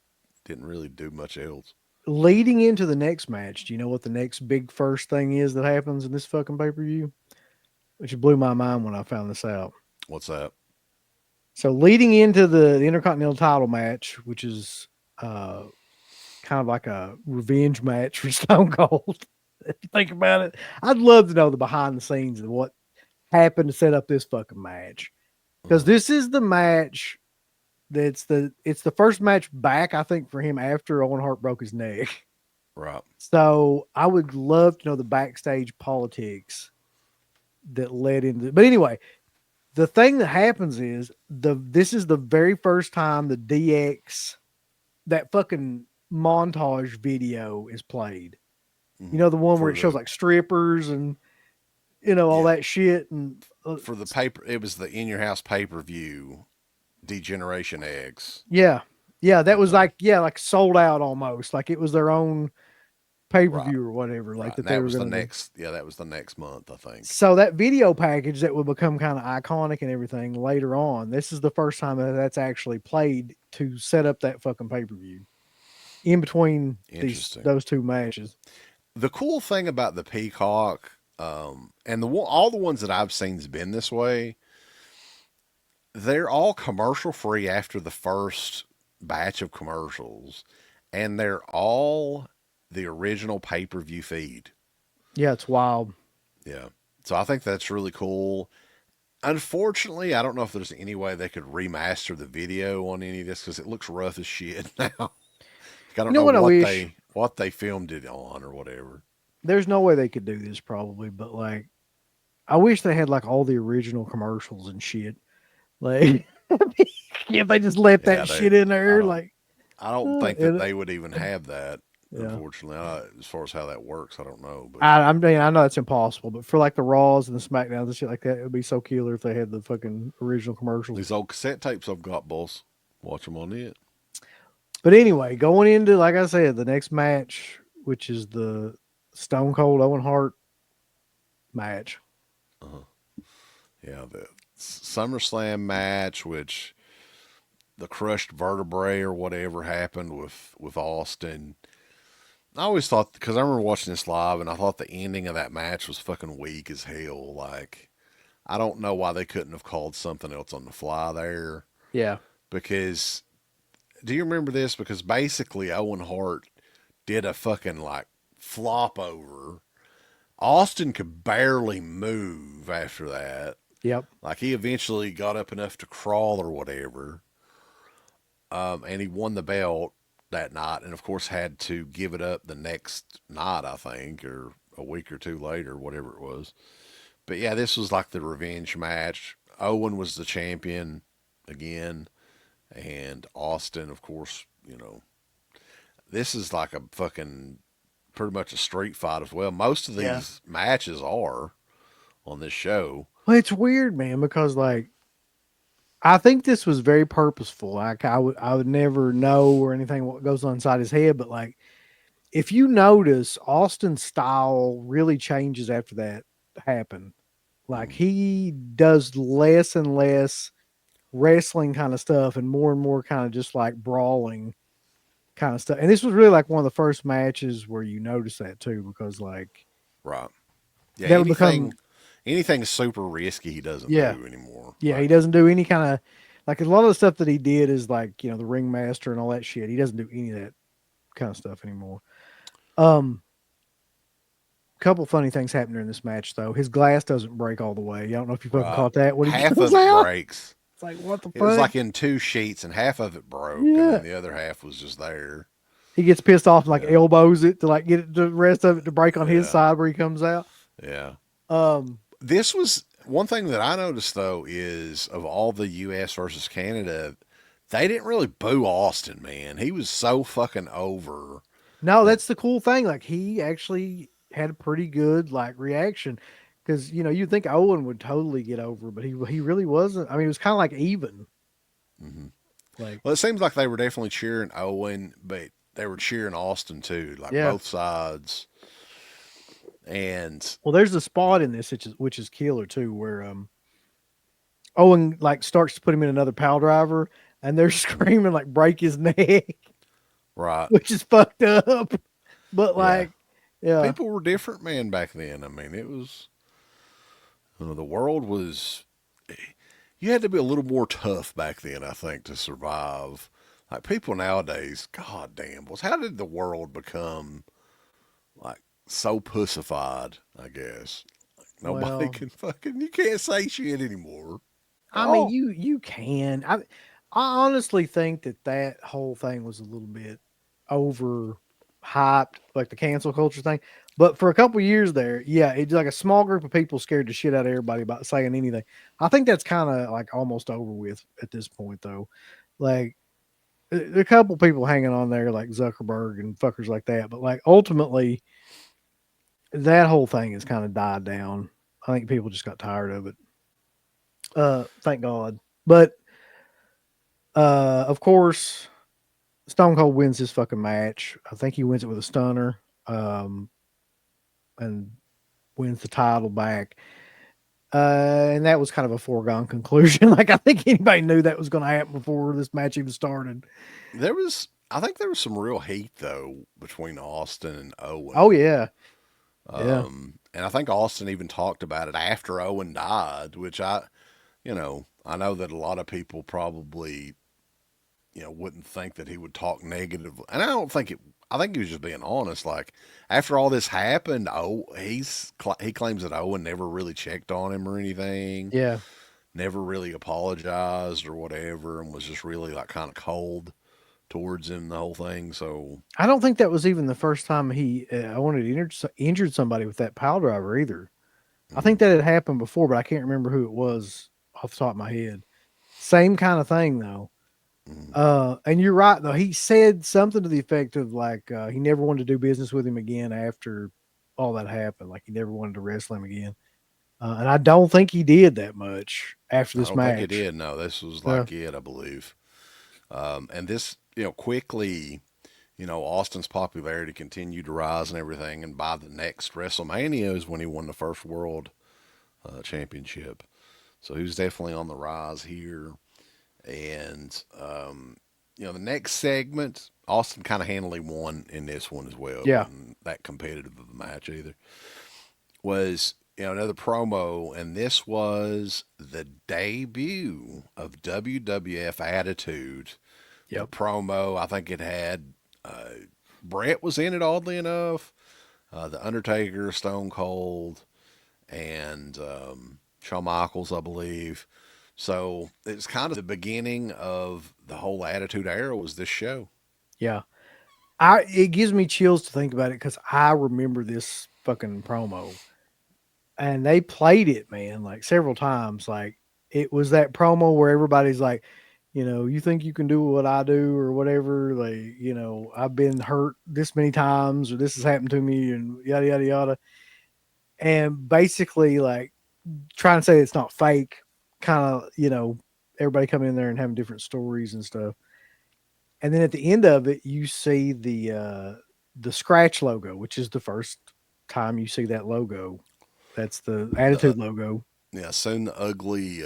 [SPEAKER 1] didn't really do much else.
[SPEAKER 2] Leading into the next match, do you know what the next big first thing is that happens in this fucking pay per view? Which blew my mind when I found this out.
[SPEAKER 1] What's that?
[SPEAKER 2] So leading into the Intercontinental title match, which is uh, kind of like a revenge match for Stone Cold. If you think about it, I'd love to know the behind the scenes of what happened to set up this fucking match because
[SPEAKER 1] Uh,
[SPEAKER 2] this is the match it's the first match back I think for him after Owen Hart broke his neck.
[SPEAKER 1] right.
[SPEAKER 2] So I would love to know the backstage politics that led into. But anyway, the thing that happens is this is the very first time the DX that fucking montage video is played. You
[SPEAKER 1] Hmm.
[SPEAKER 2] know, the one where
[SPEAKER 1] For
[SPEAKER 2] it shows
[SPEAKER 1] the
[SPEAKER 2] like strippers and all
[SPEAKER 1] yeah
[SPEAKER 2] that shit and
[SPEAKER 1] for the paper, it was the In Your House pay per view. Degeneration Eggs.
[SPEAKER 2] yeah. Yeah, that
[SPEAKER 1] That
[SPEAKER 2] was like sold out almost. Like it was their own
[SPEAKER 1] Right.
[SPEAKER 2] pay-per-view or whatever, like
[SPEAKER 1] Right.
[SPEAKER 2] that
[SPEAKER 1] And
[SPEAKER 2] they
[SPEAKER 1] that
[SPEAKER 2] were
[SPEAKER 1] was the
[SPEAKER 2] going to do.
[SPEAKER 1] next. Yeah, that was the next month, I think.
[SPEAKER 2] So that video package that would become kind of iconic and everything later on, this is the first time that that's actually played to set up that fucking pay-per-view in between
[SPEAKER 1] Interesting.
[SPEAKER 2] those two matches.
[SPEAKER 1] The cool thing about the Peacock, and all the ones that I've seen has been this way. They're all commercial free after the first batch of commercials, and they're all the original pay per view feed.
[SPEAKER 2] Yeah, it's wild.
[SPEAKER 1] Yeah. So I think that's really cool. Unfortunately, I don't know if there's any way they could remaster the video on any of this because it looks rough as shit now. I
[SPEAKER 2] You
[SPEAKER 1] don't
[SPEAKER 2] know
[SPEAKER 1] know
[SPEAKER 2] what I wish?
[SPEAKER 1] what they filmed it on or whatever.
[SPEAKER 2] There's no way they could do this probably, but like I wish they had like all the original commercials and shit. Like if they just let
[SPEAKER 1] Yeah,
[SPEAKER 2] that
[SPEAKER 1] they.
[SPEAKER 2] shit in
[SPEAKER 1] I
[SPEAKER 2] there,
[SPEAKER 1] don't.
[SPEAKER 2] like
[SPEAKER 1] I don't think that
[SPEAKER 2] it,
[SPEAKER 1] they would even have that.
[SPEAKER 2] yeah.
[SPEAKER 1] Unfortunately, as far as how that works, I don't know. But
[SPEAKER 2] I mean, I know it's impossible, but for like the Raws and the SmackDowns and shit like that, it would be so killer if they had the fucking original commercials.
[SPEAKER 1] these old cassette tapes I've got, boss, watch them on it.
[SPEAKER 2] But anyway, going into like I said, the next match, which is the Stone Cold Owen Hart match.
[SPEAKER 1] Uh-huh. Yeah, the SummerSlam match, which the crushed vertebrae or whatever happened with Austin. I always thought because I remember watching this live and I thought the ending of that match was fucking weak as hell. Like I don't know why they couldn't have called something else on the fly there
[SPEAKER 2] Yeah,
[SPEAKER 1] because do you remember this? Because basically Owen Hart did a fucking like flop over. Austin could barely move after that.
[SPEAKER 2] yep,
[SPEAKER 1] Like he eventually got up enough to crawl or whatever, and he won the belt that night, and of course had to give it up the next night, I think, or a week or two later, whatever it was. But yeah, this was like the revenge match. Owen was the champion again, and Austin, of course, this is like a fucking pretty much a street fight as well. Most of
[SPEAKER 2] yeah.
[SPEAKER 1] these matches are on this show.
[SPEAKER 2] Well, it's weird, man, because like I think this was very purposeful. Like I would never know or anything what goes on inside his head, but like if you notice, Austin's style really changes after that happened. Like
[SPEAKER 1] Mm,
[SPEAKER 2] he does less and less wrestling kind of stuff and more kind of just like brawling kind of stuff. And this was really like one of the first matches where you notice that too, because like
[SPEAKER 1] right. Yeah,
[SPEAKER 2] that would become
[SPEAKER 1] anything super risky he doesn't
[SPEAKER 2] yeah,
[SPEAKER 1] do anymore.
[SPEAKER 2] yeah. He
[SPEAKER 1] Like,
[SPEAKER 2] doesn't do any kind of like a lot of the stuff that he did is like, the ringmaster and all that shit. He doesn't do any of that kind of stuff anymore. Um Couple funny things happen during this match though. His glass doesn't break all the way. I don't know if you fucking
[SPEAKER 1] right.
[SPEAKER 2] caught that when he
[SPEAKER 1] Half
[SPEAKER 2] comes
[SPEAKER 1] of it
[SPEAKER 2] out.
[SPEAKER 1] breaks.
[SPEAKER 2] It's like what the
[SPEAKER 1] It was
[SPEAKER 2] fuck?
[SPEAKER 1] like in two sheets, and half of it broke, and
[SPEAKER 2] Yeah.
[SPEAKER 1] then the other half was just there.
[SPEAKER 2] He gets pissed off and like
[SPEAKER 1] Yeah,
[SPEAKER 2] elbows it to like get it, the rest of it to break on his
[SPEAKER 1] yeah,
[SPEAKER 2] side where he comes out.
[SPEAKER 1] yeah.
[SPEAKER 2] Um,
[SPEAKER 1] This was one thing that I noticed though is of all the U.S. versus Canada, they didn't really boo Austin. Man, he was so fucking over
[SPEAKER 2] no,
[SPEAKER 1] that.
[SPEAKER 2] that's the cool thing. Like he actually had a pretty good like reaction because you'd think Owen would totally get over, but he really wasn't. I mean, it was kind of like even.
[SPEAKER 1] Mhm.
[SPEAKER 2] Like
[SPEAKER 1] Well, it seems like they were definitely cheering Owen, but they were cheering Austin too, like
[SPEAKER 2] yeah.
[SPEAKER 1] both sides. And
[SPEAKER 2] Well, there's a spot in this which is killer too, where Owen like starts to put him in another pile driver, and they're screaming like break his neck,
[SPEAKER 1] right,
[SPEAKER 2] which is fucked up. But
[SPEAKER 1] yeah,
[SPEAKER 2] like, yeah,
[SPEAKER 1] people were different, man, back then. I mean, it was the world was. You had to be a little more tough back then, I think, to survive. Like people nowadays, god damn, was how did the world become like so pussified? I guess nobody
[SPEAKER 2] well,
[SPEAKER 1] can fucking you can't say shit anymore.
[SPEAKER 2] I mean,
[SPEAKER 1] Oh,
[SPEAKER 2] you can. I honestly think that whole thing was a little bit over hyped, like the cancel culture thing. But for a couple years there, yeah, it's like a small group of people scared the shit out of everybody about saying anything. I think that's kind of like almost over with at this point, though. Like a couple people hanging on there, like Zuckerberg and fuckers like that. But like ultimately, that whole thing has kind of died down. I think people just got tired of it. Thank God. But of course, Stone Cold wins this fucking match. I think he wins it with a stunner. um, and wins the title back. And that was kind of a foregone conclusion. Like, I think anybody knew that was going to happen before this match even started.
[SPEAKER 1] I think there was some real heat though between Austin and
[SPEAKER 2] Oh
[SPEAKER 1] Owen.
[SPEAKER 2] yeah, yeah,
[SPEAKER 1] And I think Austin even talked about it after Owen died, which I know that a lot of people probably, wouldn't think that he would talk negative. And I don't think it, I think he was just being honest. Like, after all this happened, he claims that Owen never really checked on him or anything,
[SPEAKER 2] yeah.
[SPEAKER 1] never really apologized or whatever, and was just really like kind of cold towards him, the whole thing. So,
[SPEAKER 2] I don't think that was even the first time he I wanted to injured somebody with that pile driver either. I think
[SPEAKER 1] mm,
[SPEAKER 2] that had happened before, but I can't remember who it was off the top of my head. Same kind of thing though.
[SPEAKER 1] mm,
[SPEAKER 2] And you're right though. He said something to the effect of like he never wanted to do business with him again after all that happened. Like he never wanted to wrestle him again. And I don't think he did that much after
[SPEAKER 1] I
[SPEAKER 2] this
[SPEAKER 1] don't think he
[SPEAKER 2] match.
[SPEAKER 1] did. No, this was
[SPEAKER 2] Uh,
[SPEAKER 1] like it, I believe. And this, quickly, Austin's popularity continued to rise and everything. And by the next WrestleMania is when he won the first world championship. So he was definitely on the rise here. And, the next segment, Austin kind of handily won in this one as well. It
[SPEAKER 2] yeah,
[SPEAKER 1] wasn't that competitive of a match either. Was, another promo. And this was the debut of WWF Attitude. The
[SPEAKER 2] yep,
[SPEAKER 1] promo, I think it had Brett was in it, oddly enough. The Undertaker, Stone Cold, and Shawn Michaels, I believe. So it's kind of the beginning of the whole Attitude Era was this show.
[SPEAKER 2] yeah. I it gives me chills to think about it because I remember this fucking promo and they played it, man, like several times. Like it was that promo where everybody's like, you think you can do what I do or whatever. Like, I've been hurt this many times or this has happened to me and yada yada yada. And basically, like trying to say it's not fake, kind of, everybody coming in there and having different stories and stuff. And then at the end of it, you see the scratch logo, which is the first time you see that logo. That's the
[SPEAKER 1] The
[SPEAKER 2] Attitude logo.
[SPEAKER 1] Yeah, soon the ugly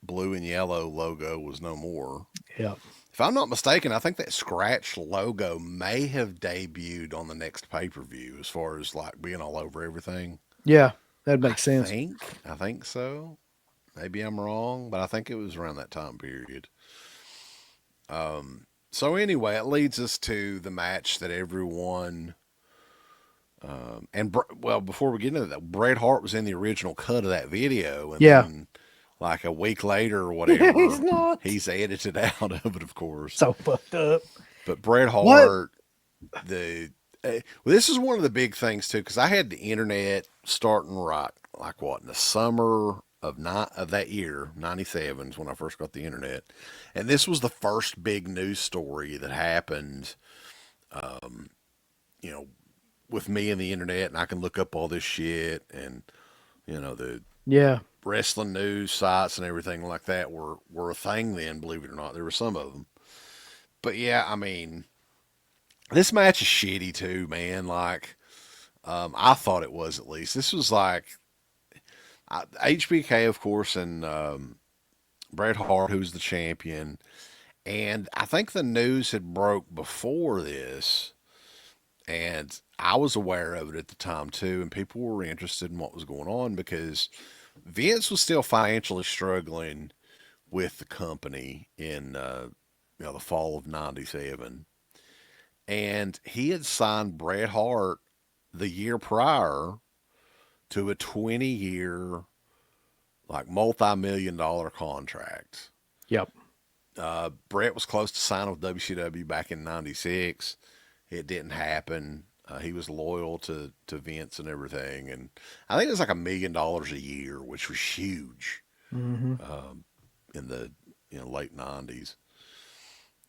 [SPEAKER 1] blue and yellow logo was no more.
[SPEAKER 2] Yeah.
[SPEAKER 1] If I'm not mistaken, I think that scratch logo may have debuted on the next pay per view as far as like being all over everything.
[SPEAKER 2] Yeah. That
[SPEAKER 1] I
[SPEAKER 2] makes sense.
[SPEAKER 1] think so. Maybe I'm wrong, but I think it was around that time period. So anyway, it leads us to the match that everyone well, before we get into that, Bret Hart was in the original cut of that video, and
[SPEAKER 2] Yeah.
[SPEAKER 1] then like a week later or
[SPEAKER 2] He's
[SPEAKER 1] whatever,
[SPEAKER 2] not
[SPEAKER 1] he's edited out of it, of course.
[SPEAKER 2] so fucked up.
[SPEAKER 1] But Bret
[SPEAKER 2] What?
[SPEAKER 1] Hart, the well, this is one of the big things too, because I had the internet starting right, like what in the summer of that year, '97 is when I first got the internet, and this was the first big news story that happened. You know, with me and the internet, and I can look up all this shit, and the
[SPEAKER 2] Yeah.
[SPEAKER 1] wrestling news sites and everything like that were a thing then. Believe it or not, there were some of them. But yeah, I mean, this match is shitty too, man. Like, I thought it was at least. This was like HBK, of course, and Bret Hart, who's the champion. And I think the news had broke before this, and I was aware of it at the time too, and people were interested in what was going on because Vince was still financially struggling with the company in the fall of '97, and he had signed Bret Hart the year prior to a 20-year, like multi-million-dollar contract.
[SPEAKER 2] Yep.
[SPEAKER 1] Bret was close to signing with WCW back in '96. It didn't happen. He was loyal to Vince and everything, and I think it was like $1 million a year, which was huge
[SPEAKER 2] Hmm.
[SPEAKER 1] in the late '90s.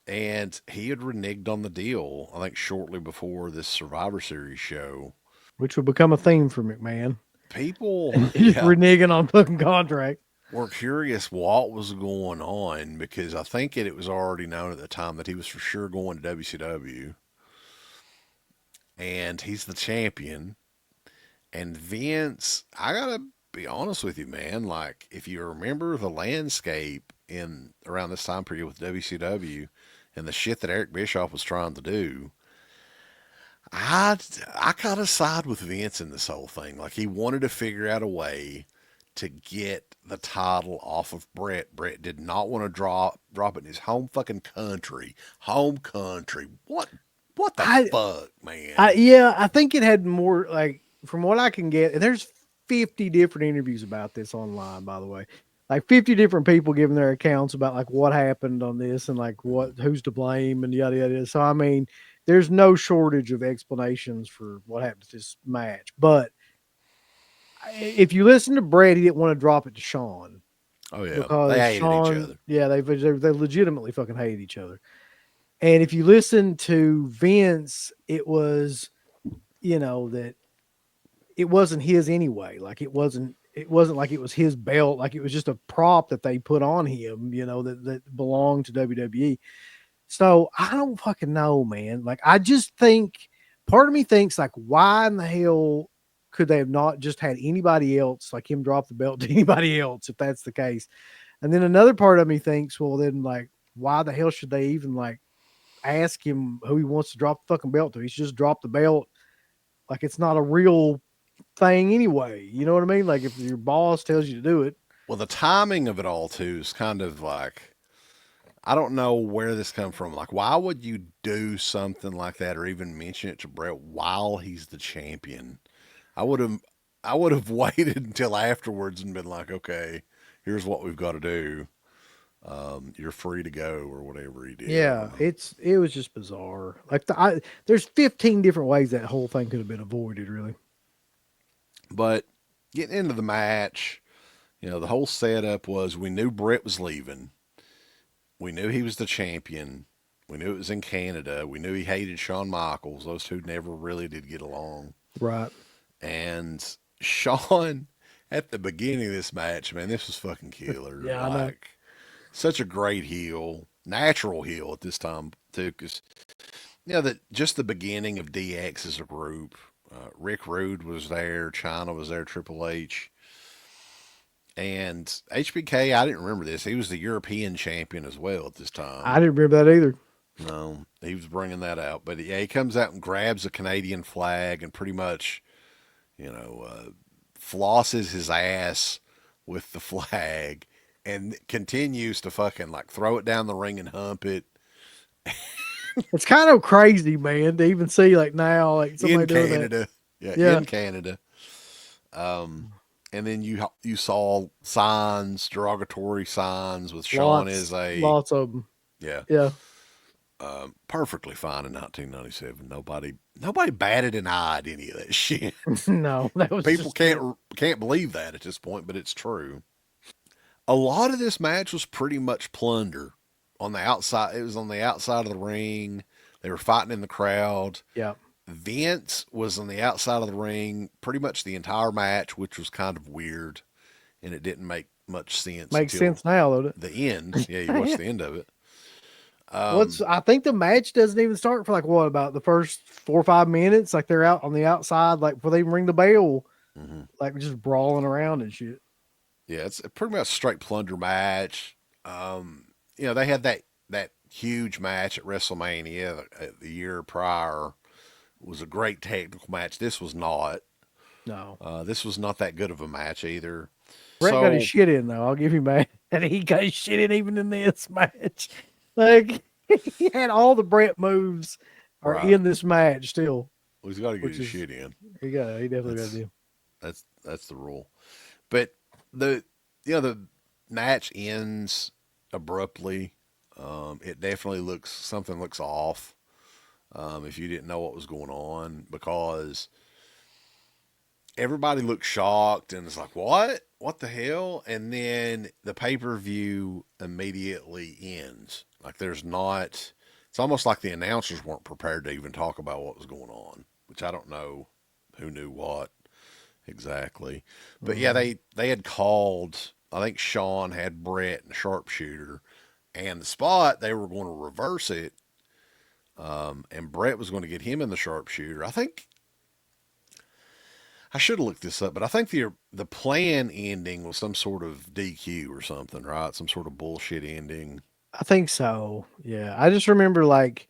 [SPEAKER 1] And he had reneged on the deal, I think, shortly before this Survivor Series show.
[SPEAKER 2] Which would become a theme for McMahon.
[SPEAKER 1] People, yeah,
[SPEAKER 2] Reneging on fucking contract.
[SPEAKER 1] were curious what was going on because I think it was already known at the time that he was for sure going to WCW. and he's the champion. And Vince, I gotta be honest with you, man. Like, if you remember the landscape in around this time period with WCW and the shit that Eric Bischoff was trying to do, I I kind of side with Vince in this whole thing. Like, he wanted to figure out a way to get the title off of Brett. Brett did not want to drop it in his home fucking country. Home country. What the
[SPEAKER 2] I,
[SPEAKER 1] fuck, man?
[SPEAKER 2] yeah, I think it had more like from what I can get. There's 50 different interviews about this online, by the way. Like 50 different people giving their accounts about like what happened on this and like
[SPEAKER 1] Mhm.
[SPEAKER 2] who's to blame and yada yada. So I mean, there's no shortage of explanations for what happened to this match. But if you listen to Brett, he didn't want to drop it to Sean
[SPEAKER 1] Oh yeah, they
[SPEAKER 2] because
[SPEAKER 1] hated each
[SPEAKER 2] Sean,
[SPEAKER 1] other.
[SPEAKER 2] yeah, they legitimately fucking hate each other. And if you listen to Vince, it was, that it wasn't his anyway. Like it wasn't like it was his belt. Like it was just a prop that they put on him, that belonged to WWE. So I don't fucking know, man. Like I just think part of me thinks like, why in the hell could they have not just had anybody else like him drop the belt to anybody else if that's the case? And then another part of me thinks, well, then like, why the hell should they even like ask him who he wants to drop the fucking belt to? He's just dropped the belt. Like it's not a real thing anyway. You know what I mean? Like if your boss tells you to do it.
[SPEAKER 1] Well, the timing of it all too is kind of like I don't know where this come from. Like, why would you do something like that or even mention it to Brett while he's the champion? I would have I would have waited until afterwards and been like, okay, here's what we've got to do. You're free to go or whatever he did. I
[SPEAKER 2] Yeah,
[SPEAKER 1] don't know.
[SPEAKER 2] it was just bizarre. Like there's 15 different ways that whole thing could have been avoided. Really.
[SPEAKER 1] But getting into the match, the whole setup was we knew Brett was leaving. We knew he was the champion. We knew it was in Canada. We knew he hated Shawn Michaels. Those two never really did get along.
[SPEAKER 2] Right.
[SPEAKER 1] And Shawn, at the beginning of this match, man, this was fucking killer.
[SPEAKER 2] Yeah, I know.
[SPEAKER 1] Like, such a great heel, natural heel at this time, too, because, that just the beginning of DX as a group. Rick Rude was there, China was there, Triple H. And HBK, I didn't remember this. He was the European champion as well at this
[SPEAKER 2] I
[SPEAKER 1] time.
[SPEAKER 2] didn't remember that either.
[SPEAKER 1] No, he was bringing that out. But yeah, he comes out and grabs a Canadian flag and pretty much, you know, uh, flosses his ass with the flag and continues to fucking like throw it down the ring and hump it
[SPEAKER 2] It's kind of crazy, man, to even see like now like
[SPEAKER 1] in
[SPEAKER 2] somebody doing that.
[SPEAKER 1] Canada. Yeah,
[SPEAKER 2] Yeah.
[SPEAKER 1] in Canada. Um, and then you saw signs, derogatory signs with Sean as a
[SPEAKER 2] Lots of them.
[SPEAKER 1] yeah,
[SPEAKER 2] Yeah.
[SPEAKER 1] perfectly fine in 1997. Nobody batted an eye at any of that shit.
[SPEAKER 2] No, that was
[SPEAKER 1] People
[SPEAKER 2] just it.
[SPEAKER 1] can't believe that at this point, but it's true. A lot of this match was pretty much plunder on the outside. It was on the outside of the ring. They were fighting in the crowd.
[SPEAKER 2] Yeah.
[SPEAKER 1] Vince was on the outside of the ring pretty much the entire match, which was kind of weird, and it didn't make much sense
[SPEAKER 2] Makes
[SPEAKER 1] until
[SPEAKER 2] sense now, don't
[SPEAKER 1] the end. Yeah, you watch
[SPEAKER 2] it?
[SPEAKER 1] the end of it.
[SPEAKER 2] What's
[SPEAKER 1] Um,
[SPEAKER 2] I think the match doesn't even start for like what about the first 4 or 5 minutes? Like they're out on the outside, like before they even ring the bell,
[SPEAKER 1] mhm.
[SPEAKER 2] like just brawling around and shit.
[SPEAKER 1] Yeah, it's a pretty much straight plunder match. They had that huge match at WrestleMania the year prior. It was a great technical match. This was not.
[SPEAKER 2] No.
[SPEAKER 1] This was not that good of a match either.
[SPEAKER 2] Brett got his
[SPEAKER 1] So
[SPEAKER 2] shit in though. I'll give him that. And he got his shit in even in this match. Like he had all the Brett moves are
[SPEAKER 1] right,
[SPEAKER 2] in this match still,
[SPEAKER 1] well, he's got to get
[SPEAKER 2] which
[SPEAKER 1] his
[SPEAKER 2] is
[SPEAKER 1] shit in.
[SPEAKER 2] he definitely got to
[SPEAKER 1] That's
[SPEAKER 2] do.
[SPEAKER 1] that's the rule. But the match ends abruptly. It definitely looks off. If you didn't know what was going on, because everybody looked shocked and it's like, what the hell? And then the pay-per-view immediately ends. Like there's not. It's almost like the announcers weren't prepared to even talk about what was going on, which I don't know who knew what exactly. But yeah,
[SPEAKER 2] Mhm.
[SPEAKER 1] they had called. I think Sean had Brett and Sharpshooter, and the spot they were going to reverse it. and Brett was going to get him in the sharpshooter. I think I should have looked this up, but I think the plan ending was some sort of DQ or something, right? Some sort of bullshit ending.
[SPEAKER 2] I think so. Yeah. I just remember like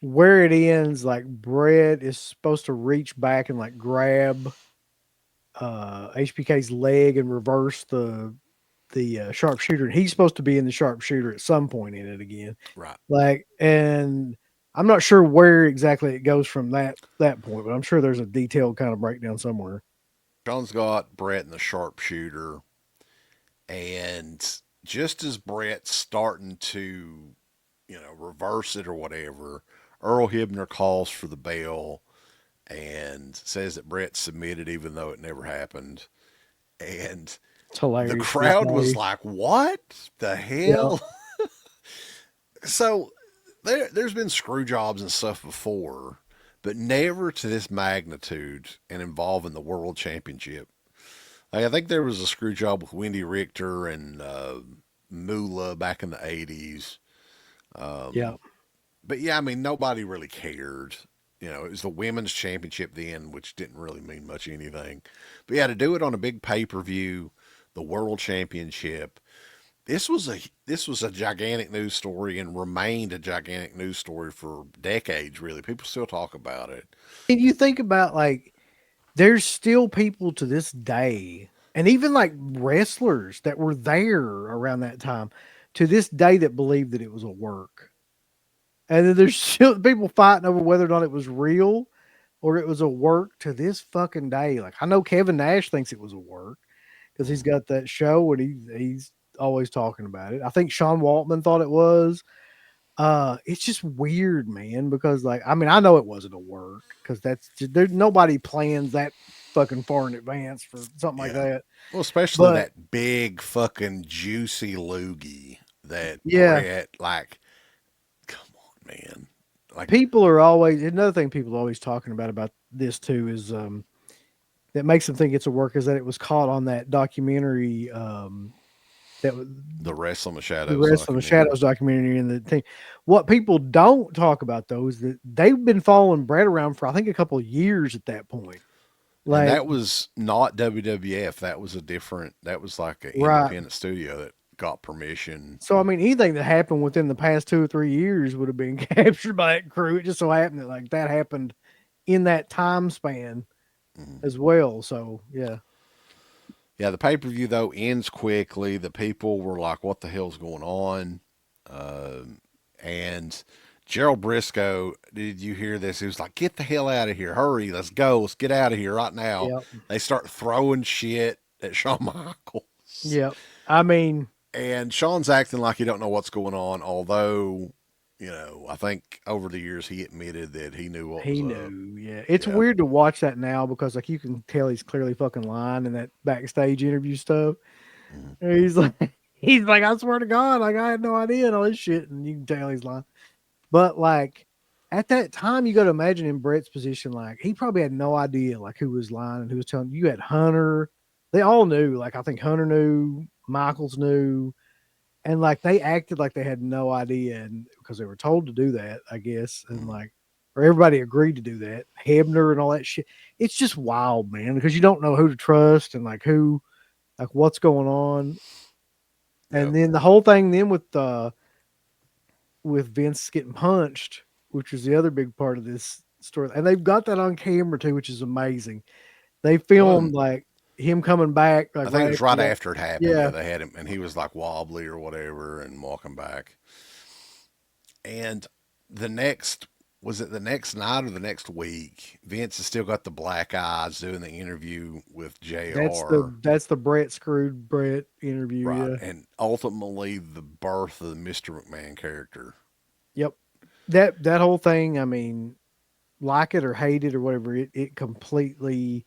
[SPEAKER 2] where it ends, like Brett is supposed to reach back and like grab HBK's leg and reverse the sharpshooter, and he's supposed to be in the sharpshooter at some point in it again.
[SPEAKER 1] Right.
[SPEAKER 2] Like, and I'm not sure where exactly it goes from that point, but I'm sure there's a detailed kind of breakdown somewhere.
[SPEAKER 1] Sean's got Brett in the sharpshooter, and just as Brett's starting to, reverse it or whatever, Earl Hebner calls for the bell and says that Brett submitted even though it never happened. And
[SPEAKER 2] It's
[SPEAKER 1] the
[SPEAKER 2] hilarious. To this
[SPEAKER 1] crowd was
[SPEAKER 2] day.
[SPEAKER 1] like, "What the
[SPEAKER 2] Yeah.
[SPEAKER 1] hell?" So there's been screw jobs and stuff before, but never to this magnitude and involving the world championship. Like, I think there was a screw job with Wendy Richter and Moolah back in the '80s.
[SPEAKER 2] Yeah.
[SPEAKER 1] But yeah, I mean, nobody really cared. It was the women's championship then, which didn't really mean much anything. But yeah, to do it on a big pay-per-view, the world championship, this was a gigantic news story and remained a gigantic news story for decades. Really, people still talk about it.
[SPEAKER 2] And you think about like there's still people to this day, and even like wrestlers that were there around that time to this day that believe that it was a work. And then there's still people fighting over whether or not it was real or it was a work to this fucking day. Like I know Kevin Nash thinks it was a work because he's
[SPEAKER 1] Mm.
[SPEAKER 2] got that show and he's always talking about it. I think Sean Waltman thought it was. It's just weird, man, because like I mean, I know it wasn't a work because that's just, there's nobody plans that fucking far in advance for something like
[SPEAKER 1] Yeah.
[SPEAKER 2] that.
[SPEAKER 1] Well, especially
[SPEAKER 2] But
[SPEAKER 1] that big fucking juicy loogie that
[SPEAKER 2] yeah,
[SPEAKER 1] Brett, like, come on, man. Like,
[SPEAKER 2] people are always another thing people are always talking about this too is that makes them think it's a work is that it was caught on that documentary that was
[SPEAKER 1] the Wrestle in the
[SPEAKER 2] the
[SPEAKER 1] Shadows
[SPEAKER 2] rest of the
[SPEAKER 1] documentary.
[SPEAKER 2] Shadows documentary and the thing. What people don't talk about though is that they've been following Brett around for I think a couple of years at that point.
[SPEAKER 1] And
[SPEAKER 2] Like
[SPEAKER 1] that was not WWF. That was like an
[SPEAKER 2] right.
[SPEAKER 1] independent studio that got permission.
[SPEAKER 2] So I mean anything that happened within the past 2 or 3 years would have been captured by that crew. It just so happened that like that happened in that time span
[SPEAKER 1] Mhm.
[SPEAKER 2] as well. So yeah.
[SPEAKER 1] Yeah, the pay per view, though, ends quickly. The people were like, what the hell's going on? And Gerald Briscoe, did you hear this? He was like, get the hell out of here. Hurry. Let's go. Let's get out of here right now.
[SPEAKER 2] Yep.
[SPEAKER 1] They start throwing shit at Shawn Michaels.
[SPEAKER 2] Yep. I mean,
[SPEAKER 1] And Shawn's acting like he don't know what's going on, although, I think over the years he admitted that he knew what was
[SPEAKER 2] he
[SPEAKER 1] up.
[SPEAKER 2] knew. Yeah. It's
[SPEAKER 1] Yeah.
[SPEAKER 2] weird to watch that now because like you can tell he's clearly fucking lying in that backstage interview stuff.
[SPEAKER 1] Mhm.
[SPEAKER 2] And he's like he's like, I swear to God, like I had no idea and all this shit. And you can tell he's lying. But like at that time, you got to imagine in Brett's position, like he probably had no idea like who was lying and who was telling you had Hunter. They all knew. Like I think Hunter knew, Michaels knew, and like they acted like they had no idea, and because they were told to do that, I guess, and
[SPEAKER 1] Mhm.
[SPEAKER 2] like or everybody agreed to do that. Hebner and all that shit. It's just wild, man, because you don't know who to trust and like who, like what's going on, and
[SPEAKER 1] Yep.
[SPEAKER 2] then the whole thing then with Vince getting punched, which was the other big part of this story. And they've got that on camera too, which is amazing. They
[SPEAKER 1] Well,
[SPEAKER 2] filmed like him coming back,
[SPEAKER 1] I
[SPEAKER 2] like
[SPEAKER 1] think it
[SPEAKER 2] right
[SPEAKER 1] was
[SPEAKER 2] after he
[SPEAKER 1] right
[SPEAKER 2] got,
[SPEAKER 1] after it happened.
[SPEAKER 2] yeah,
[SPEAKER 1] Yeah, they had him, and he was like wobbly or whatever, and walking back. And the next was it the next night or the next week? Vince has still got the black eyes doing the interview with Jr.
[SPEAKER 2] that's the Brett screwed Brett interview.
[SPEAKER 1] Right,
[SPEAKER 2] Yeah,
[SPEAKER 1] and ultimately the birth of the Mr. McMahon character.
[SPEAKER 2] yep. That whole thing. I mean, like it or hate it or whatever, it completely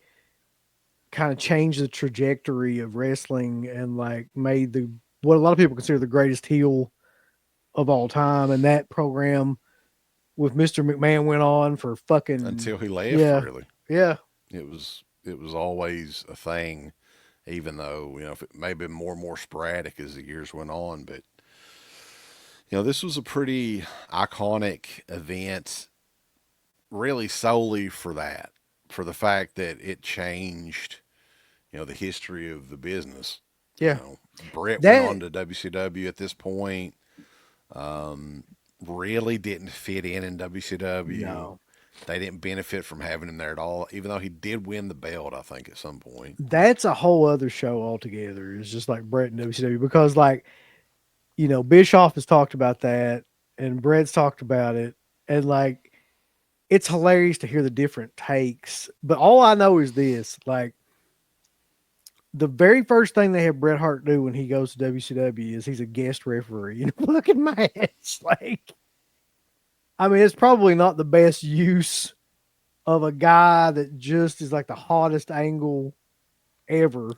[SPEAKER 2] kind of changed the trajectory of wrestling and like made the what a lot of people consider the greatest heel of all time. And that program with Mr. McMahon went on for fucking
[SPEAKER 1] Until he left,
[SPEAKER 2] yeah,
[SPEAKER 1] really,
[SPEAKER 2] yeah,
[SPEAKER 1] it was always a thing, even though if it may have been more and more sporadic as the years went on. But This was a pretty iconic event, really solely for that, for the fact that it changed, the history of the business.
[SPEAKER 2] Yeah.
[SPEAKER 1] Brett went
[SPEAKER 2] That
[SPEAKER 1] on to WCW at this point. Really didn't fit in WCW.
[SPEAKER 2] no.
[SPEAKER 1] They didn't benefit from having him there at all, even though he did win the belt, I think, at some point.
[SPEAKER 2] That's a whole other show altogether. It's just like Brett and WCW because like, Bischoff has talked about that and Brett's talked about it and like it's hilarious to hear the different takes. But all I know is this, like the very first thing they have Bret Hart do when he goes to WCW is he's a guest referee in a fucking match. Like, I mean, it's probably not the best use of a guy that just is like the hottest angle ever.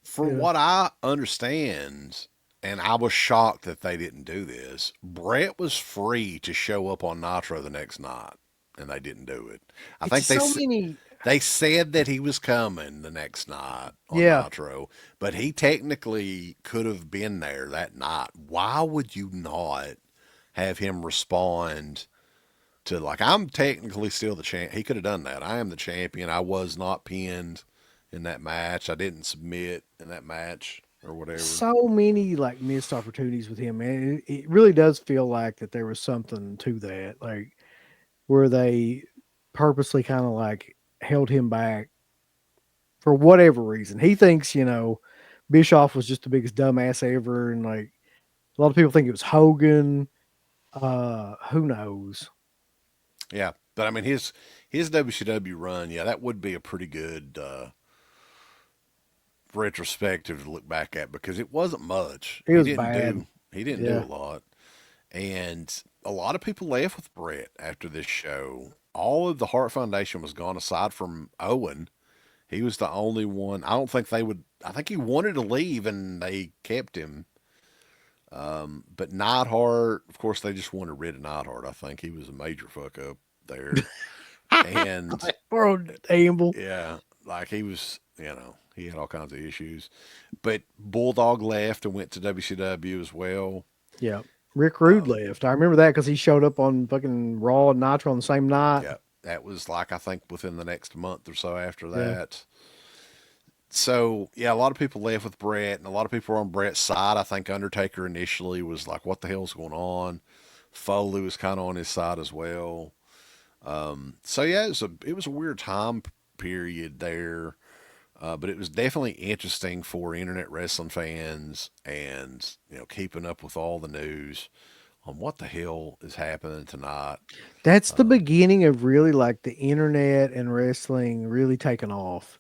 [SPEAKER 1] For
[SPEAKER 2] Yeah.
[SPEAKER 1] what I understand, and I was shocked that they didn't do this, Brett was free to show up on Nitro the next night, and they didn't do it. I
[SPEAKER 2] It's
[SPEAKER 1] think
[SPEAKER 2] so many.
[SPEAKER 1] they said that he was coming the next night on
[SPEAKER 2] Yeah.
[SPEAKER 1] Nitro, but he technically could have been there that night. Why would you not have him respond to, like, I'm technically still the champ? He could have done that. I am the champion. I was not pinned in that match. I didn't submit in that match or whatever.
[SPEAKER 2] So many like missed opportunities with him, man. It really does feel like that there was something to that, like where they purposely kind of like held him back for whatever reason. He thinks, Bischoff was just the biggest dumbass ever, and like a lot of people think it was Hogan. Who knows?
[SPEAKER 1] Yeah, but I mean his WCW run, yeah, that would be a pretty good retrospective to look back at because it wasn't much.
[SPEAKER 2] It was bad.
[SPEAKER 1] He didn't do
[SPEAKER 2] Yeah.
[SPEAKER 1] a lot, and a lot of people left with Brett after this show. All of the Hart Foundation was gone aside from Owen. He was the only one. I don't think they would. I think he wanted to leave, and they kept him. But Neidhart, of course, they just wanted rid of Neidhart. I think he was a major fuck up there, and
[SPEAKER 2] Poor old Amble.
[SPEAKER 1] yeah, like he had all kinds of issues. But Bulldog left and went to WCW as well.
[SPEAKER 2] Yeah. Rick Rude left. I remember that because he showed up on fucking Raw and Nitro on the same night.
[SPEAKER 1] Yeah, that was like I think within the next month or so after
[SPEAKER 2] Yeah.
[SPEAKER 1] that. So yeah, a lot of people left with Brett, and a lot of people were on Brett's side. I think Undertaker initially was like, "What the hell's going on?" Foley was kind of on his side as well. So yeah, it was a weird time period there, but it was definitely interesting for internet wrestling fans, and keeping up with all the news on what the hell is happening tonight.
[SPEAKER 2] That's the beginning of really like the internet and wrestling really taking off.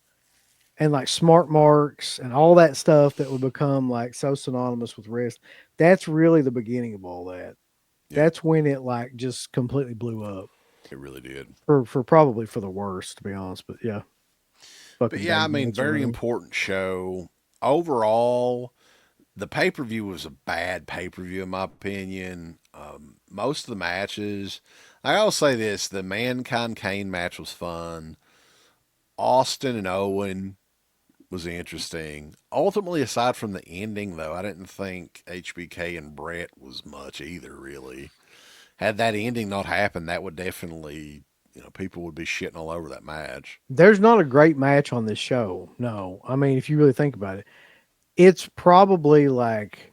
[SPEAKER 2] And like smart marks and all that stuff that would become like so synonymous with wrestling. That's really the beginning of all that.
[SPEAKER 1] Yeah,
[SPEAKER 2] That's when it like just completely blew up
[SPEAKER 1] it really did.
[SPEAKER 2] for probably for the worst, to be honest. But yeah,
[SPEAKER 1] But
[SPEAKER 2] fucking
[SPEAKER 1] yeah, I
[SPEAKER 2] Dave
[SPEAKER 1] mean,
[SPEAKER 2] Meltzer
[SPEAKER 1] very
[SPEAKER 2] room.
[SPEAKER 1] important show overall. The pay per view was a bad pay per view in my opinion. Most of the matches, I'll say this: the Mankind Kane match was fun. Austin and Owen was interesting. Ultimately, aside from the ending, though, I didn't think HBK and Brett was much either. Really, had that ending not happened, that would definitely, people would be shitting all over that match.
[SPEAKER 2] There's not a great match on this show. No. I mean, if you really think about it, it's probably like,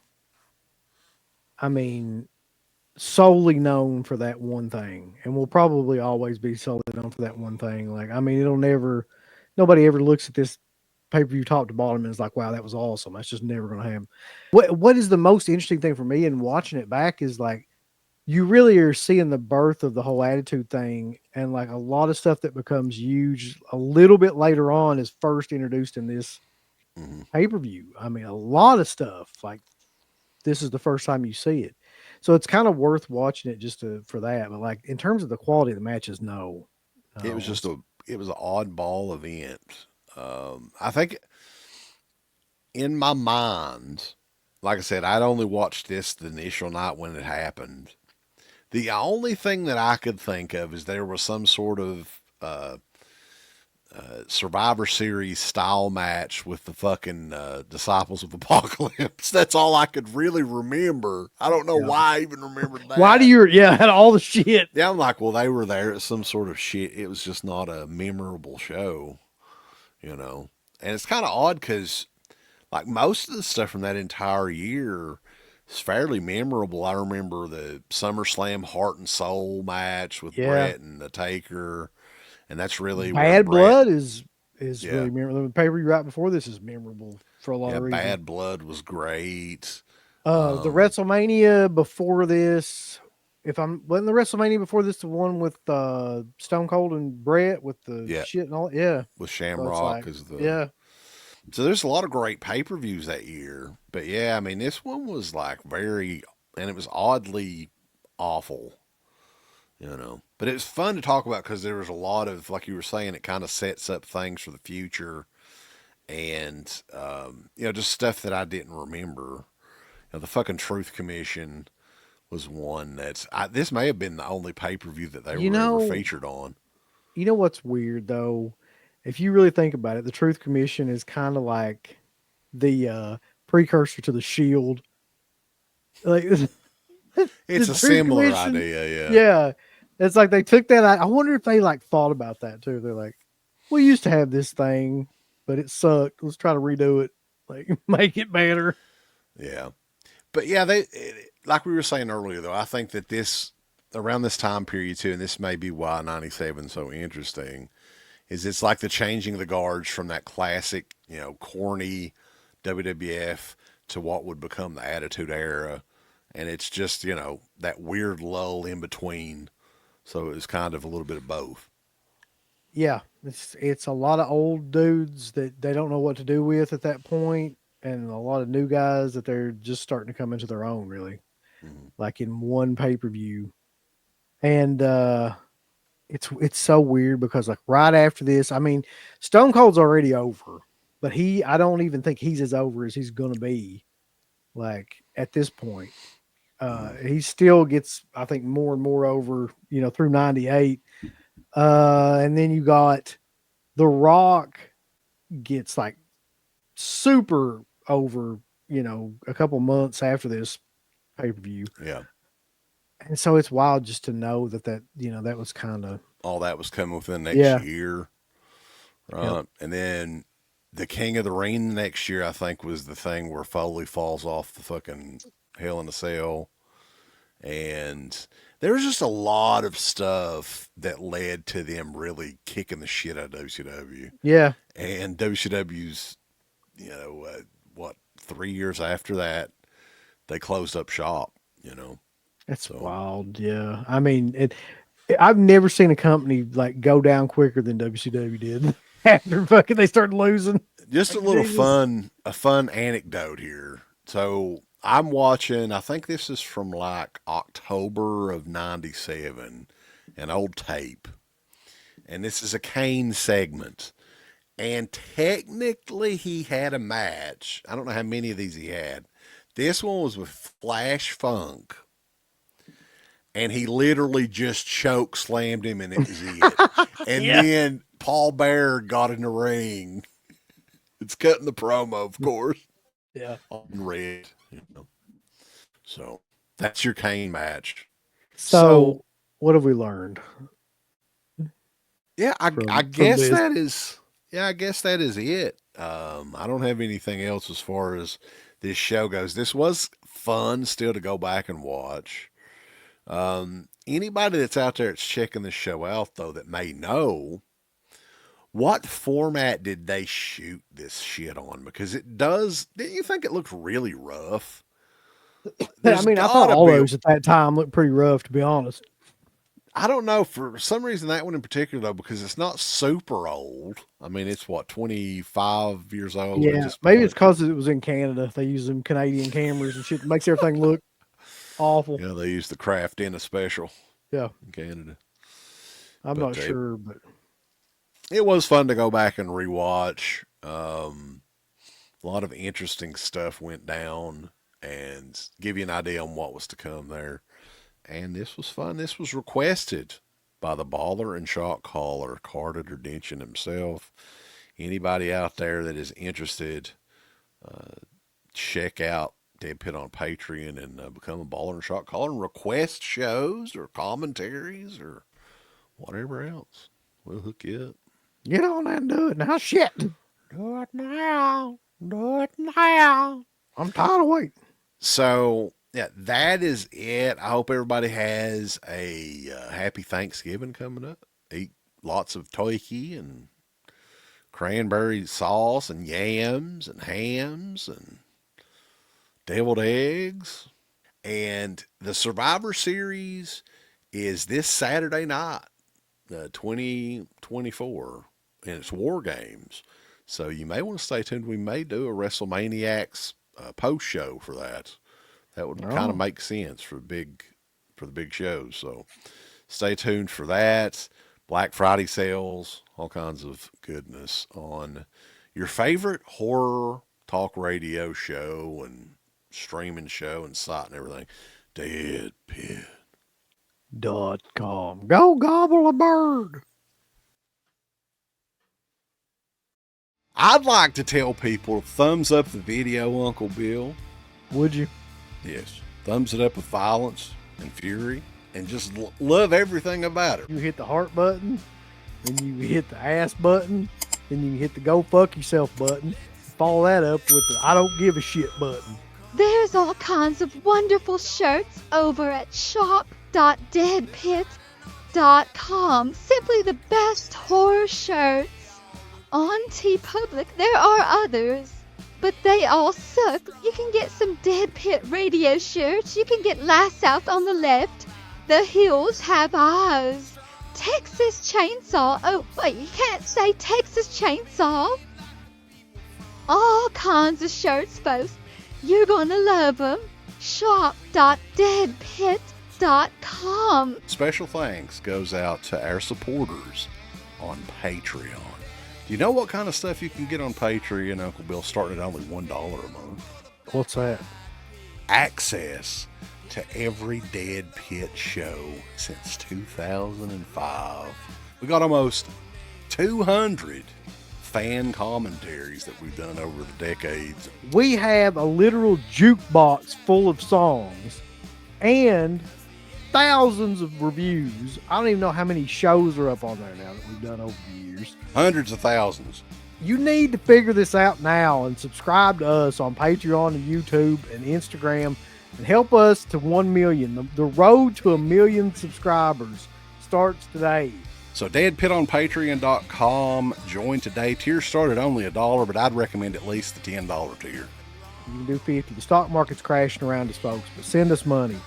[SPEAKER 2] I mean, solely known for that one thing and will probably always be solely known for that one thing. Like, I mean, nobody ever looks at this pay per view top to bottom and is like, wow, that was awesome. That's just never going to happen. What is the most interesting thing for me in watching it back is like, you really are seeing the birth of the whole attitude thing and like a lot of stuff that becomes huge a little bit later on is first introduced in this
[SPEAKER 1] Hmm.
[SPEAKER 2] pay per view. I mean, a lot of stuff like this is the first time you see it. So it's kind of worth watching it just for that. But like in terms of the quality of the matches, no,
[SPEAKER 1] It was
[SPEAKER 2] no.
[SPEAKER 1] just it was an oddball event. I think in my mind, like I said, I'd only watched this the initial night when it happened. The only thing that I could think of is there was some sort of Survivor Series style match with the fucking Disciples of Apocalypse. That's all I could really remember. I don't know
[SPEAKER 2] Yeah.
[SPEAKER 1] why I even remembered
[SPEAKER 2] Why do
[SPEAKER 1] that.
[SPEAKER 2] you? Yeah, had all the shit.
[SPEAKER 1] Yeah, I'm like, well, they were there at some sort of shit. It was just not a memorable show, you know. And it's kind of odd because, like, most of the stuff from that entire year is fairly memorable. I remember the SummerSlam Heart and Soul match with
[SPEAKER 2] Yeah,
[SPEAKER 1] Brett and the Taker, and that's really where
[SPEAKER 2] Bad
[SPEAKER 1] Brett,
[SPEAKER 2] Blood is
[SPEAKER 1] yeah,
[SPEAKER 2] really memorable. The paper right before this is memorable for a lot
[SPEAKER 1] yeah,
[SPEAKER 2] of reasons.
[SPEAKER 1] Bad Blood was great.
[SPEAKER 2] The WrestleMania before this, if I'm wasn't the WrestleMania before this the one with Stone Cold and Brett with the
[SPEAKER 1] Yeah,
[SPEAKER 2] shit and all? Yeah,
[SPEAKER 1] with
[SPEAKER 2] so it's
[SPEAKER 1] Shamrock
[SPEAKER 2] like,
[SPEAKER 1] as the.
[SPEAKER 2] yeah,
[SPEAKER 1] So there's a lot of great pay per views that year. But yeah, I mean, this one was like very, and it was oddly awful, you know. But it was fun to talk about because there was a lot of, like you were saying, it kind of sets up things for the future and, just stuff that I didn't remember. The fucking Truth Commission was one this may have been the only pay per view that they
[SPEAKER 2] you
[SPEAKER 1] were ever
[SPEAKER 2] know,
[SPEAKER 1] featured on.
[SPEAKER 2] you know what's weird though, if you really think about it, the Truth Commission is kind of like the precursor to the Shield, like
[SPEAKER 1] It's
[SPEAKER 2] the
[SPEAKER 1] a
[SPEAKER 2] Truth
[SPEAKER 1] similar
[SPEAKER 2] Commission.
[SPEAKER 1] idea, yeah.
[SPEAKER 2] Yeah, it's like they took that. I wonder if they like thought about that too. They're like, we used to have this thing, but it sucked. Let's try to redo it, like make it better.
[SPEAKER 1] Yeah. But yeah, like we were saying earlier, though, I think that around this time period too, and this may be why '97 is so interesting, is it's like the changing of the guards from that classic, corny WWF to what would become the Attitude Era, and it's just that weird lull in between. So it was kind of a little bit of both.
[SPEAKER 2] Yeah, it's a lot of old dudes that they don't know what to do with at that point, and a lot of new guys that they're just starting to come into their own, really,
[SPEAKER 1] Mm-hmm.
[SPEAKER 2] like in one pay per view. And it's so weird because like right after this, I mean, Stone Cold's already over, but I don't even think he's as over as he's gonna be. Like at this point,
[SPEAKER 1] Mm-hmm.
[SPEAKER 2] he still gets, I think, more and more over, through '98. And then you got The Rock gets like super over, a couple months after this pay per view,
[SPEAKER 1] Yeah,
[SPEAKER 2] and so it's wild just to know that was kind of
[SPEAKER 1] all that was coming within the next
[SPEAKER 2] yeah,
[SPEAKER 1] year,
[SPEAKER 2] yep,
[SPEAKER 1] right? And then the King of the Ring next year, I think, was the thing where Foley falls off the fucking Hell in a Cell. And there was just a lot of stuff that led to them really kicking the shit out of WCW.
[SPEAKER 2] yeah.
[SPEAKER 1] And WCW's, what, 3 years after that, they closed up shop, you know.
[SPEAKER 2] It's
[SPEAKER 1] So
[SPEAKER 2] wild. Yeah. I mean, I've never seen a company like go down quicker than WCW did after fucking they started losing.
[SPEAKER 1] just
[SPEAKER 2] Like Jesus.
[SPEAKER 1] a fun anecdote here. So I'm watching, I think this is from like October of '97, an old tape. And this is a Kane segment. And technically, he had a match. I don't know how many of these he had. This one was with Flash Funk. And he literally just choke slammed him, and it was it. And
[SPEAKER 2] Yeah.
[SPEAKER 1] then Paul Bear got in the ring. It's cutting the promo, of course,
[SPEAKER 2] Yeah.
[SPEAKER 1] on red. So that's your Kane match. So
[SPEAKER 2] So what have we learned
[SPEAKER 1] yeah, I
[SPEAKER 2] from
[SPEAKER 1] guess
[SPEAKER 2] this?
[SPEAKER 1] that is I guess that is it. I don't have anything else as far as this show goes. This was fun still to go back and watch. Anybody that's out there that's checking this show out though that may know what format did they shoot this shit on? Because it does. Didn't you think it looked really rough?
[SPEAKER 2] I
[SPEAKER 1] There's
[SPEAKER 2] mean, I thought
[SPEAKER 1] gotta
[SPEAKER 2] all
[SPEAKER 1] be.
[SPEAKER 2] those at that time looked pretty rough, to be honest.
[SPEAKER 1] I don't know for some reason that one in particular though because it's not super old. I mean it's what 25 years old at
[SPEAKER 2] Yeah,
[SPEAKER 1] this
[SPEAKER 2] maybe it's
[SPEAKER 1] point.
[SPEAKER 2] because it was in Canada. They use them Canadian cameras and shit. It makes everything look awful.
[SPEAKER 1] Yeah, they used the craft in a special
[SPEAKER 2] Yeah,
[SPEAKER 1] in Canada.
[SPEAKER 2] I'm
[SPEAKER 1] But
[SPEAKER 2] not sure, but
[SPEAKER 1] it was fun to go back and rewatch. A lot of interesting stuff went down and give you an idea on what was to come there. And this was fun. This was requested. by the baller and shot caller, Carter Dentian himself. Anybody out there that is interested, check out Dead Pit on Patreon and become a baller and shot caller and request shows or commentaries or whatever else. We'll hook you up.
[SPEAKER 2] Get on that and do it now. Shit.
[SPEAKER 1] Do it now. Do it now.
[SPEAKER 2] I'm tired of waiting.
[SPEAKER 1] So, yeah, that is it. I hope everybody has a happy Thanksgiving coming up. Eat lots of turkey and cranberry sauce and yams and hams and deviled eggs. And the Survivor Series is this Saturday night, 2024, and it's War Games. So you may want to stay tuned. We may do a WrestleManiacs post show for that. That would kind of make sense for the big shows. So stay tuned for that. Black Friday sales, all kinds of goodness on your favorite horror talk radio show and streaming show and site and everything.
[SPEAKER 2] DeadPit.com. Go gobble a bird.
[SPEAKER 1] I'd like to tell people, thumbs up the video, Uncle Bill.
[SPEAKER 2] Would you?
[SPEAKER 1] Yes. Thumbs it up with violence and fury and just love everything about it.
[SPEAKER 2] You hit the heart button, then you hit the ass button, then you hit the go fuck yourself button. Follow that up with the I don't give a shit button.
[SPEAKER 3] There's all kinds of wonderful shirts over at shop.deadpit.com. Simply the best horror shirts. On TeePublic, there are others, but they all suck. You can get some Dead Pit Radio shirts. You can get Last South on the Left. The Hills Have Eyes. Texas Chainsaw. Oh, wait, you can't say Texas Chainsaw. All kinds of shirts, folks. You're gonna love them. Shop.deadpit.com.
[SPEAKER 1] Special thanks goes out to our supporters on Patreon. Do you know what kind of stuff you can get on Patreon, Uncle Bill, starting at only $1 a month?
[SPEAKER 2] What's that?
[SPEAKER 1] Access to every Dead Pit show since 2005. We got almost 200 fan commentaries that we've done over the decades.
[SPEAKER 2] We have a literal jukebox full of songs and thousands of reviews. I don't even know how many shows are up on there now that we've done over the years.
[SPEAKER 1] Hundreds of thousands.
[SPEAKER 2] You need to figure this out now and subscribe to us on Patreon and YouTube and Instagram and help us to 1 million. The road to 1 million subscribers starts today.
[SPEAKER 1] So deadpitonpatreon.com. Join today. Tiers start at only $1, but I'd recommend at least the $10 tier.
[SPEAKER 2] You can do 50. The stock market's crashing around us, folks, but send us money.